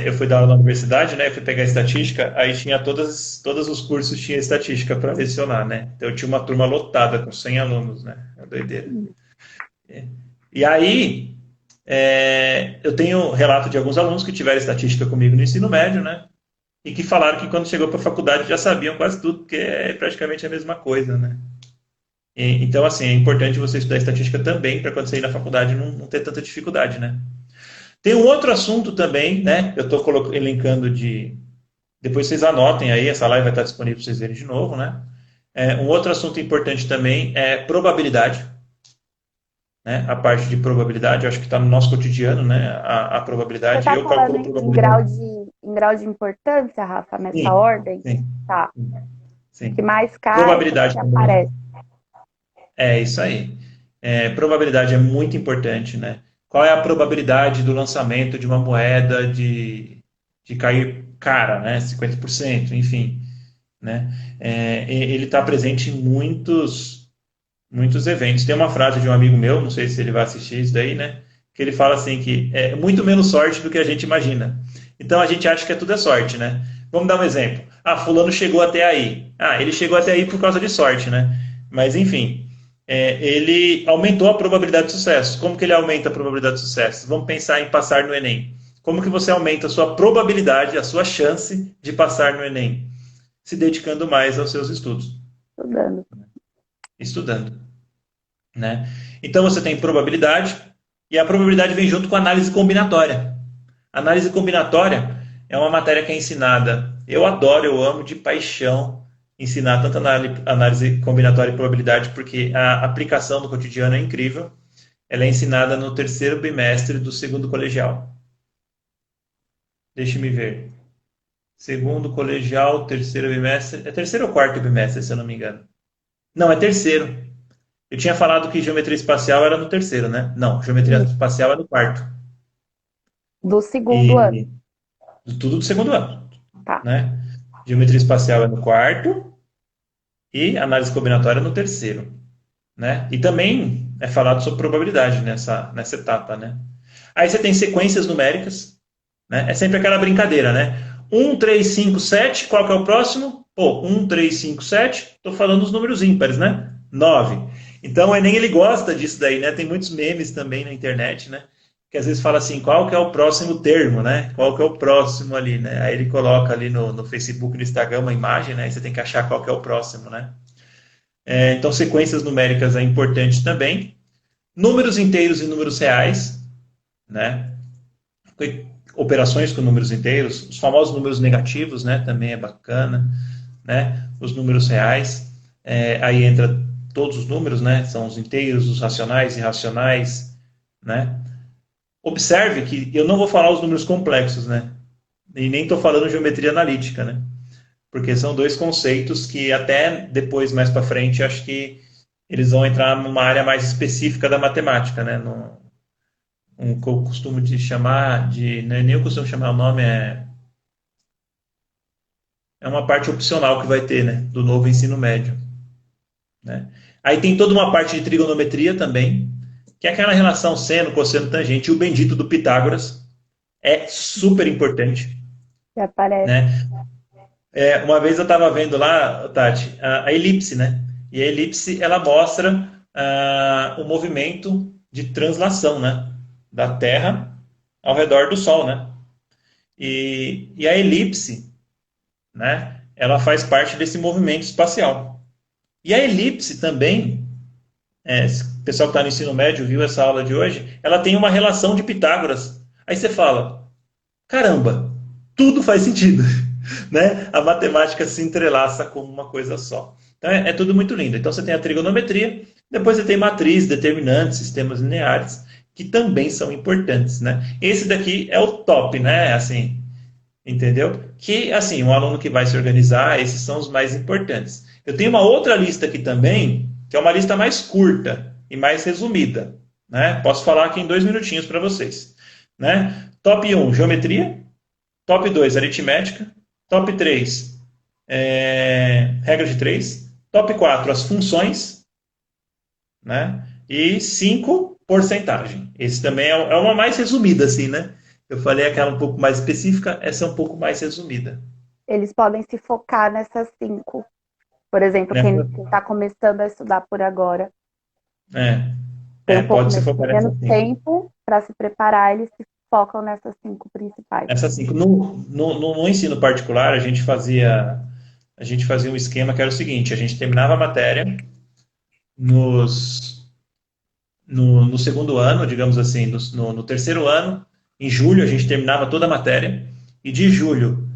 eu fui dar aula na universidade, né? Eu fui pegar estatística, aí tinha todos os cursos tinha estatística para lecionar, né? Então eu tinha uma turma lotada com 100 alunos, né? É doideira. E aí, eu tenho relato de alguns alunos que tiveram estatística comigo no ensino médio, né? E que falaram que quando chegou para a faculdade já sabiam quase tudo, porque é praticamente a mesma coisa, né? Então, assim, é importante você estudar estatística também, para quando você ir na faculdade não ter tanta dificuldade, né? Tem um outro assunto também, né? Eu estou elencando de. Depois vocês anotem aí, essa live vai estar disponível para vocês verem de novo, né? Um outro assunto importante também é probabilidade, né? A parte de probabilidade, eu acho que está no nosso cotidiano, né? A Você probabilidade, está eu falando calculo em probabilidade. grau de importância, Rafa, nessa Sim, ordem? sim, Tá. sim. Que mais cai, Probabilidade que também. aparece. É isso aí. Probabilidade é muito importante, né? Qual é a probabilidade do lançamento de uma moeda de cair cara, né? 50%, enfim, né? Ele está presente em muitos eventos. Tem uma frase de um amigo meu, não sei se ele vai assistir isso daí, né? Que ele fala assim que é muito menos sorte do que a gente imagina. Então a gente acha que tudo é sorte, né? Vamos dar um exemplo. Fulano chegou até aí. Ele chegou até aí por causa de sorte, né? Mas enfim, ele aumentou a probabilidade de sucesso. Como que ele aumenta a probabilidade de sucesso? Vamos pensar em passar no Enem. Como que você aumenta a sua probabilidade, a sua chance de passar no Enem? Se dedicando mais aos seus estudos, Estudando. estudando, né? Então você tem probabilidade e a probabilidade vem junto com a análise combinatória. A análise combinatória é uma matéria que é ensinada. Eu adoro, eu amo de paixão ensinar tanto análise combinatória e probabilidade porque a aplicação no cotidiano é incrível. Ela é ensinada no terceiro bimestre do segundo colegial. Deixe-me ver. Segundo colegial, terceiro bimestre. É terceiro ou quarto bimestre, se eu não me engano. Não, é terceiro. Eu tinha falado que geometria espacial era no terceiro, né? Não, geometria Isso. espacial é no quarto. Do segundo ano. E tudo do segundo ano, Tá. né? Geometria espacial é no quarto e análise combinatória no terceiro, né? E também é falado sobre probabilidade nessa etapa, né? Aí você tem sequências numéricas, né? É sempre aquela brincadeira, né? 1, 3, 5, 7, qual que é o próximo? Pô, 1, 3, 5, 7, estou falando os números ímpares, né? 9. Então o Enem ele gosta disso daí, né? Tem muitos memes também na internet, né? Que às vezes fala assim, qual que é o próximo termo, né? Qual que é o próximo ali, né? Aí ele coloca ali no Facebook, no Instagram, uma imagem, né? Aí você tem que achar qual que é o próximo, né? Então sequências numéricas é importante também. Números inteiros e números reais, né? Operações com números inteiros, os famosos números negativos, né? Também é bacana, né? Os números reais, aí entra todos os números, né? São os inteiros, os racionais, irracionais, né? Observe que eu não vou falar os números complexos, né? E nem estou falando geometria analítica, né? Porque são dois conceitos que até depois, mais para frente, acho que eles vão entrar numa área mais específica da matemática, né? Um que eu costumo de chamar de, não é nem eu costumo chamar o nome, é uma parte opcional que vai ter, né? Do novo ensino médio, né? Aí tem toda uma parte de trigonometria também, que é aquela relação seno, cosseno, tangente, e o bendito do Pitágoras é super importante, Que aparece. né? Uma vez eu estava vendo lá, Tati, a elipse, né? E a elipse, ela mostra o movimento de translação, né? Da Terra ao redor do Sol, né? E a elipse, né? Ela faz parte desse movimento espacial. E a elipse também, o pessoal que está no ensino médio viu essa aula de hoje, ela tem uma relação de Pitágoras. Aí você fala, caramba, tudo faz sentido, né? A matemática se entrelaça como uma coisa só. Então é tudo muito lindo. Então você tem a trigonometria, depois você tem matriz, determinantes, sistemas lineares, que também são importantes, né? Esse daqui é o top, né? Assim, entendeu? Que assim, um aluno que vai se organizar, esses são os mais importantes. Eu tenho uma outra lista aqui também, que é uma lista mais curta e mais resumida, né? Posso falar aqui em 2 minutinhos para vocês, né? Top 1, geometria. Top 2, aritmética. Top 3, regra de 3. Top 4, as funções. Né? E 5, porcentagem. Esse também é uma mais resumida, assim, né? Eu falei aquela um pouco mais específica, essa é um pouco mais resumida. Eles podem se focar nessas 5. Por exemplo, Né? quem está começando a estudar por agora tem um pouco Pode se focar menos nessas 5. tempo para se preparar, eles se focam nessas 5 principais. Nessas 5. No ensino particular, a gente fazia um esquema que era o seguinte, a gente terminava a matéria no segundo ano, digamos assim, no terceiro ano, em julho a gente terminava toda a matéria, e de julho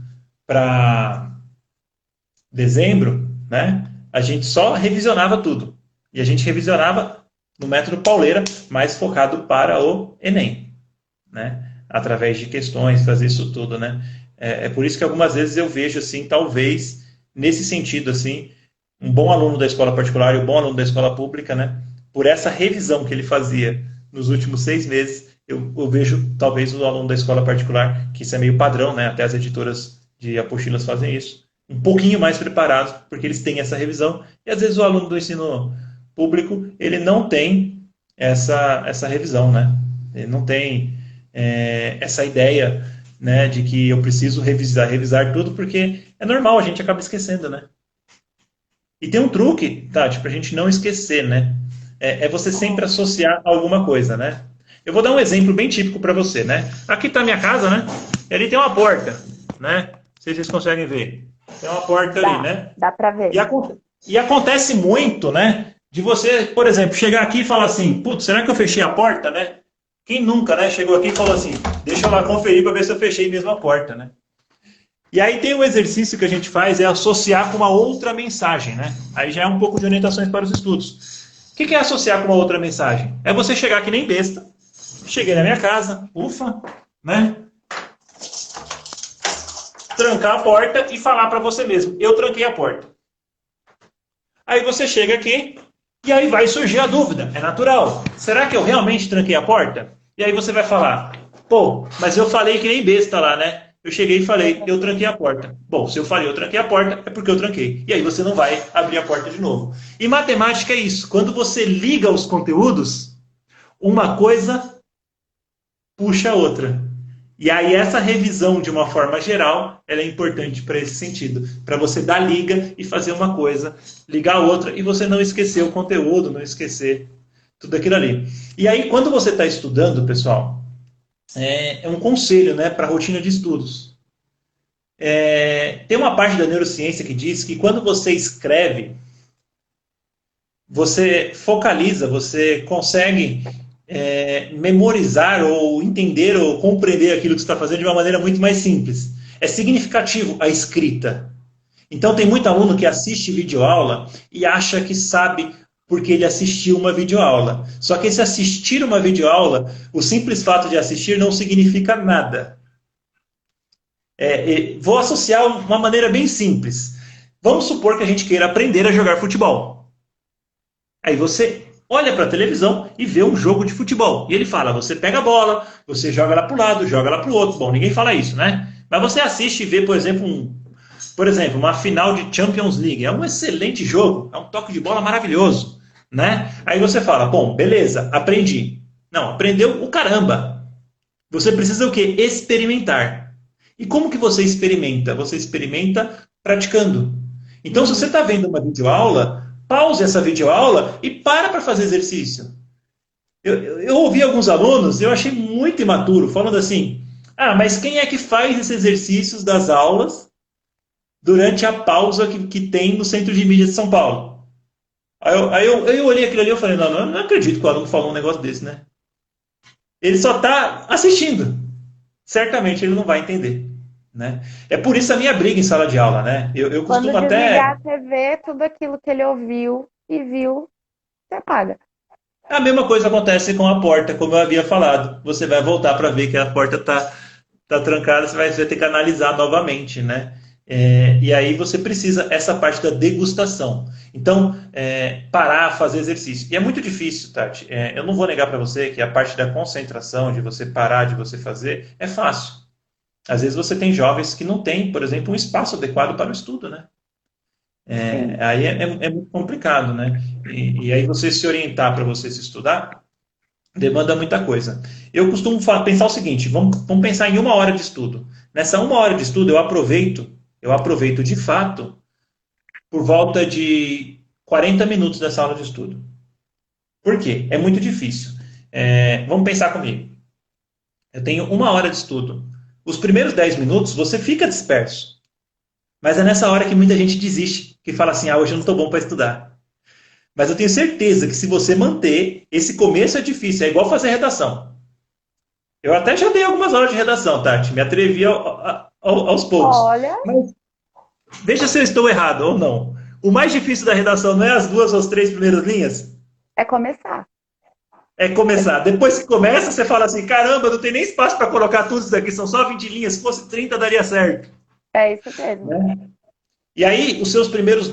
para dezembro, né, a gente só revisionava tudo. E a gente revisionava no método pauleira, mais focado para o Enem, né, através de questões, fazer isso tudo, né. É por isso que algumas vezes eu vejo, assim, talvez, nesse sentido, assim, um bom aluno da escola particular e um bom aluno da escola pública, né, por essa revisão que ele fazia nos últimos 6 meses, eu vejo talvez o aluno da escola particular, que isso é meio padrão, né, até as editoras de apostilas fazem isso, um pouquinho mais preparados, porque eles têm essa revisão, e às vezes o aluno do ensino público, ele não tem essa revisão, né, ele não tem essa ideia, né, de que eu preciso revisar tudo, porque é normal, a gente acaba esquecendo, né. E tem um truque, Tati, pra gente não esquecer, né? Você sempre associar a alguma coisa, né? Eu vou dar um exemplo bem típico para você, né? Aqui está a minha casa, né? E ali tem uma porta, né? Não sei se vocês conseguem ver. Tem uma porta ali, né? Dá para ver. E acontece muito, né? De você, por exemplo, chegar aqui e falar assim, putz, será que eu fechei a porta, né? Quem nunca, né? Chegou aqui e falou assim, deixa eu lá conferir para ver se eu fechei mesmo a porta, né? E aí tem um exercício que a gente faz, é associar com uma outra mensagem, né? Aí já é um pouco de orientações para os estudos. O que é associar com uma outra mensagem? É você chegar que nem besta, cheguei na minha casa, ufa, né? Trancar a porta e falar para você mesmo, eu tranquei a porta. Aí você chega aqui e aí vai surgir a dúvida, é natural. Será que eu realmente tranquei a porta? E aí você vai falar, pô, mas eu falei que nem besta lá, né? Eu cheguei e falei, eu tranquei a porta. Bom, se eu falei eu tranquei a porta, é porque eu tranquei. E aí você não vai abrir a porta de novo. E matemática é isso. Quando você liga os conteúdos, uma coisa puxa a outra. E aí essa revisão, de uma forma geral, ela é importante para esse sentido. Para você dar liga e fazer uma coisa, ligar a outra, e você não esquecer o conteúdo, não esquecer tudo aquilo ali. E aí, quando você está estudando, pessoal, é um conselho, né, para a rotina de estudos. Tem uma parte da neurociência que diz que quando você escreve, você focaliza, você consegue memorizar ou entender ou compreender aquilo que você está fazendo de uma maneira muito mais simples. É significativo a escrita. Então tem muito aluno que assiste videoaula e acha que sabe porque ele assistiu uma videoaula. Só que esse assistir uma videoaula, o simples fato de assistir não significa nada. Vou associar uma maneira bem simples. Vamos supor que a gente queira aprender a jogar futebol. Aí você olha para a televisão e vê um jogo de futebol. E ele fala, você pega a bola, você joga lá para o lado, joga lá para o outro. Bom, ninguém fala isso, né? Mas você assiste e vê, por exemplo, uma final de Champions League. É um excelente jogo, é um toque de bola maravilhoso, né? Aí você fala, bom, beleza, aprendi. Não, aprendeu o caramba. Você precisa o quê? Experimentar. E como que você experimenta? Você experimenta praticando. Então, se você está vendo uma videoaula, pause essa videoaula e para fazer exercício. Eu ouvi alguns alunos, eu achei muito imaturo, falando assim, mas quem é que faz esses exercícios das aulas durante a pausa que tem no Centro de Mídia de São Paulo? Aí eu olhei aquilo ali e falei, não acredito que o aluno falou um negócio desse, né? Ele só está assistindo. Certamente ele não vai entender. Né? É por isso a minha briga em sala de aula, né? Eu Quando costumo até. desligar a TV, tudo aquilo que ele ouviu e viu, você apaga. A mesma coisa acontece com a porta, como eu havia falado. Você vai voltar para ver que a porta tá trancada, você vai ter que analisar novamente, né? E aí você precisa essa parte da degustação. Então, parar, fazer exercício. E é muito difícil, Tati. Eu não vou negar para você que a parte da concentração, de você parar, de você fazer, é fácil. Às vezes você tem jovens que não têm, por exemplo, um espaço adequado para o estudo, né? Aí é muito complicado, né? E aí você se orientar para você se estudar demanda muita coisa. Eu costumo pensar o seguinte, vamos pensar em 1 hora de estudo. Nessa 1 hora de estudo eu aproveito de fato por volta de 40 minutos dessa aula de estudo. Por quê? É muito difícil. Vamos pensar comigo. Eu tenho 1 hora de estudo. Os primeiros 10 minutos você fica disperso. Mas é nessa hora que muita gente desiste, que fala assim, hoje eu não estou bom para estudar. Mas eu tenho certeza que se você manter, esse começo é difícil, é igual fazer redação. Eu até já dei algumas aulas de redação, Tati, me atrevi aos poucos. Olha, Mas veja se eu estou errado ou não. O mais difícil da redação não é as 2 ou as 3 primeiras linhas? é começar. É começar. Depois que começa, você fala assim, caramba, não tem nem espaço para colocar tudo isso daqui, são só 20 linhas, se fosse 30 daria certo. É isso mesmo. Né? E aí, os seus primeiros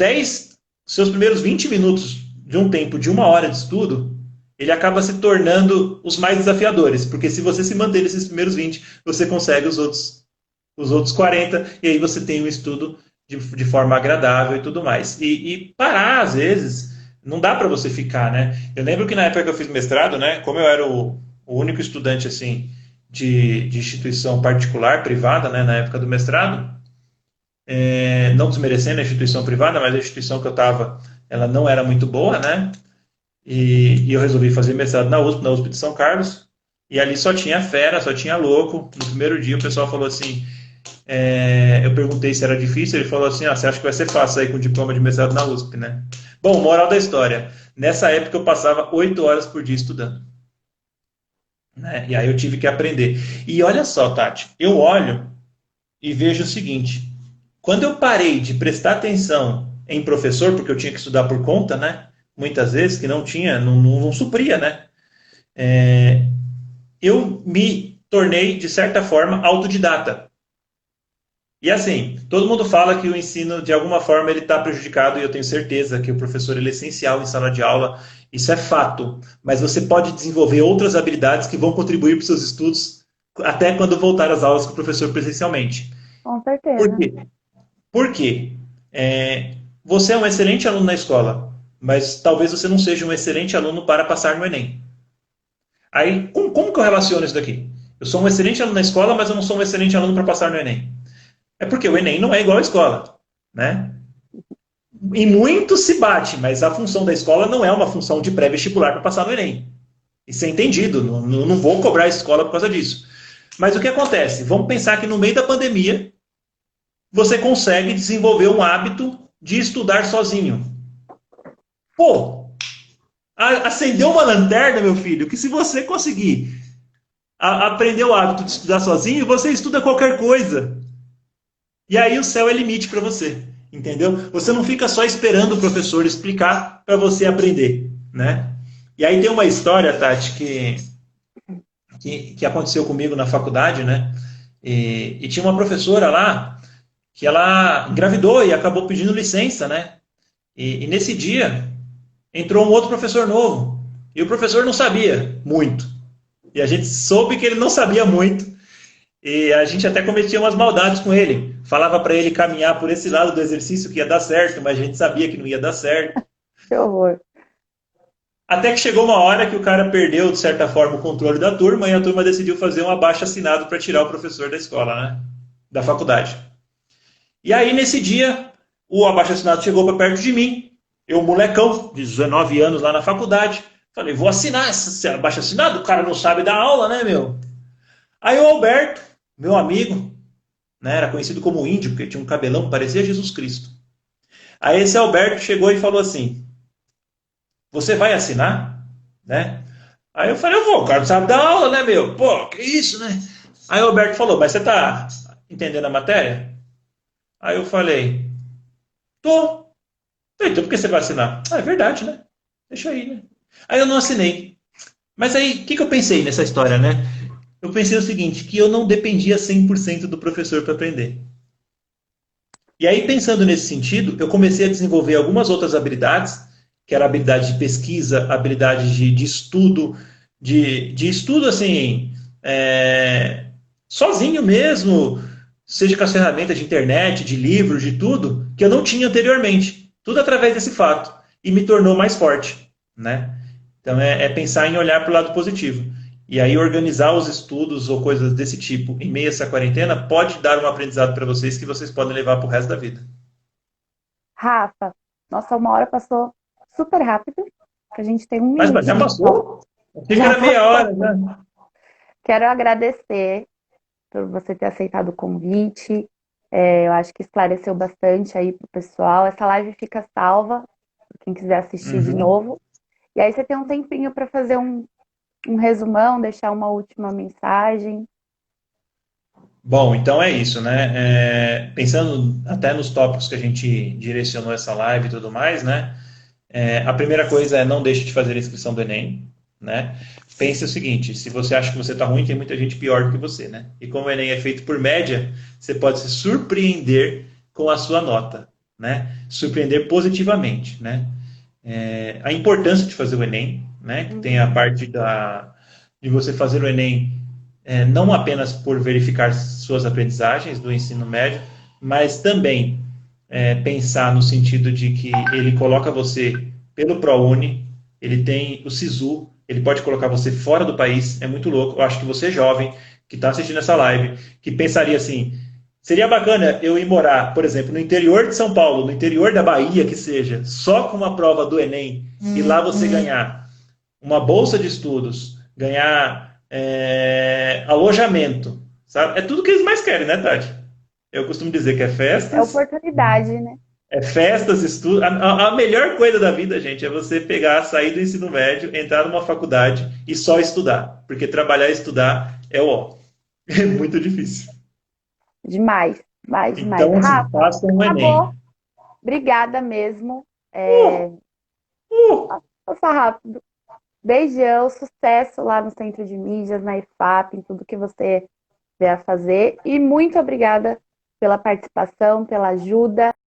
20 minutos de um tempo de 1 hora de estudo, ele acaba se tornando os mais desafiadores, porque se você se manter nesses primeiros 20, você consegue os outros 40, e aí você tem um estudo de forma agradável e tudo mais. E parar, às vezes, não dá para você ficar, né? Eu lembro que na época que eu fiz mestrado, né, como eu era o único estudante, assim, de instituição particular, privada, né, na época do mestrado, não desmerecendo a instituição privada, mas a instituição que eu estava, ela não era muito boa, né? E eu resolvi fazer mestrado na USP de São Carlos, e ali só tinha fera, só tinha louco. No primeiro dia o pessoal falou assim, eu perguntei se era difícil, ele falou assim, você acha que vai ser fácil aí com diploma de mestrado na USP, né? Bom, moral da história, nessa época eu passava 8 horas por dia estudando. Né? E aí eu tive que aprender. E olha só, Tati, eu olho e vejo o seguinte, quando eu parei de prestar atenção em professor, porque eu tinha que estudar por conta, né? Muitas vezes, que não tinha, não supria, né? Eu me tornei, de certa forma, autodidata. E assim, todo mundo fala que o ensino, de alguma forma, ele está prejudicado, e eu tenho certeza que o professor ele é essencial em sala de aula, isso é fato. Mas você pode desenvolver outras habilidades que vão contribuir para os seus estudos até quando voltar às aulas com o professor presencialmente. Com Por certeza. quê? Por quê? Você é um excelente aluno na escola, mas talvez você não seja um excelente aluno para passar no Enem. Aí, como que eu relaciono isso daqui? Eu sou um excelente aluno na escola, mas eu não sou um excelente aluno para passar no Enem. É porque o Enem não é igual à escola, né? E muito se bate, mas a função da escola não é uma função de pré-vestibular para passar no Enem. Isso é entendido, não vou cobrar a escola por causa disso. Mas o que acontece? Vamos pensar que no meio da pandemia você consegue desenvolver um hábito de estudar sozinho. Pô, acendeu uma lanterna, meu filho, que se você conseguir aprender o hábito de estudar sozinho, você estuda qualquer coisa. E aí o céu é limite para você, entendeu? Você não fica só esperando o professor explicar para você aprender, né? E aí tem uma história, Tati, que aconteceu comigo na faculdade, né? E tinha uma professora lá que ela engravidou e acabou pedindo licença, né? E nesse dia entrou um outro professor novo. E o professor não sabia muito. E a gente soube que ele não sabia muito. E a gente até cometia umas maldades com ele. Falava para ele caminhar por esse lado do exercício que ia dar certo, mas a gente sabia que não ia dar certo. Que horror. Até que chegou uma hora que o cara perdeu, de certa forma, o controle da turma e a turma decidiu fazer um abaixo-assinado para tirar o professor da escola, né? Da faculdade. E aí, nesse dia, o abaixo-assinado chegou para perto de mim. Eu, molecão, de 19 anos lá na faculdade. Falei, vou assinar esse abaixo-assinado? O cara não sabe dar aula, né, meu? Aí o Alberto, meu amigo, né, era conhecido como índio, porque tinha um cabelão que parecia Jesus Cristo. Aí esse Alberto chegou e falou assim, você vai assinar? Né? Aí eu falei, eu vou, o cara não sabe dar aula, né, meu? Pô, que isso, né? Aí o Alberto falou, mas você tá entendendo a matéria? Aí eu falei, tô. Então por que você vai assinar? Ah, é verdade, né? Deixa aí, né? Aí eu não assinei. Mas aí, o que eu pensei nessa história, né? Eu pensei o seguinte, que eu não dependia 100% do professor para aprender. E aí, pensando nesse sentido, eu comecei a desenvolver algumas outras habilidades, que era a habilidade de pesquisa, habilidade de estudo, de estudo assim, sozinho mesmo, seja com as ferramentas de internet, de livros, de tudo, que eu não tinha anteriormente. Tudo através desse fato. E me tornou mais forte, né? Então é pensar em olhar para o lado positivo. E aí organizar os estudos ou coisas desse tipo em meio a essa quarentena pode dar um aprendizado para vocês que vocês podem levar para o resto da vida. Rafa, nossa, uma hora passou super rápido, que a gente tem um Mas já minutinho só. passou? Achei que Já era meia passou. hora, né? Quero agradecer por você ter aceitado o convite. Eu acho que esclareceu bastante aí pro pessoal. Essa live fica salva, para quem quiser assistir de Uhum. novo. E aí você tem um tempinho para fazer um resumão, deixar uma última mensagem. Bom, então é isso, né? Pensando até nos tópicos que a gente direcionou essa live e tudo mais, né? A primeira coisa é não deixe de fazer a inscrição do Enem, né? Pense o seguinte, se você acha que você está ruim, tem muita gente pior do que você, né? E como o Enem é feito por média, você pode se surpreender com a sua nota, né? Surpreender positivamente, né? A importância de fazer o Enem, né? Que tem a Uhum. parte de você fazer o Enem não apenas por verificar suas aprendizagens do ensino médio, mas também pensar no sentido de que ele coloca você pelo ProUni, ele tem o SISU, ele pode colocar você fora do país, é muito louco. Eu acho que você jovem, que está assistindo essa live, que pensaria assim, seria bacana eu ir morar, por exemplo, no interior de São Paulo, no interior da Bahia, que seja, só com uma prova do Enem, e lá você ganhar uma bolsa de estudos, ganhar alojamento, sabe? É tudo que eles mais querem, né, Tati? Eu costumo dizer que é É festas, oportunidade, né? estudo. A melhor coisa da vida, gente, é você pegar, sair do ensino médio, entrar numa faculdade e só estudar. Porque trabalhar e estudar é o ó. É muito difícil. Demais, demais, demais. Então, Rafa, façam o acabou. Enem. Obrigada mesmo. Uh, uh. Passa rápido. Beijão, sucesso lá no Centro de Mídias, na IFAP, em tudo que você vier a fazer. E muito obrigada pela participação, pela ajuda.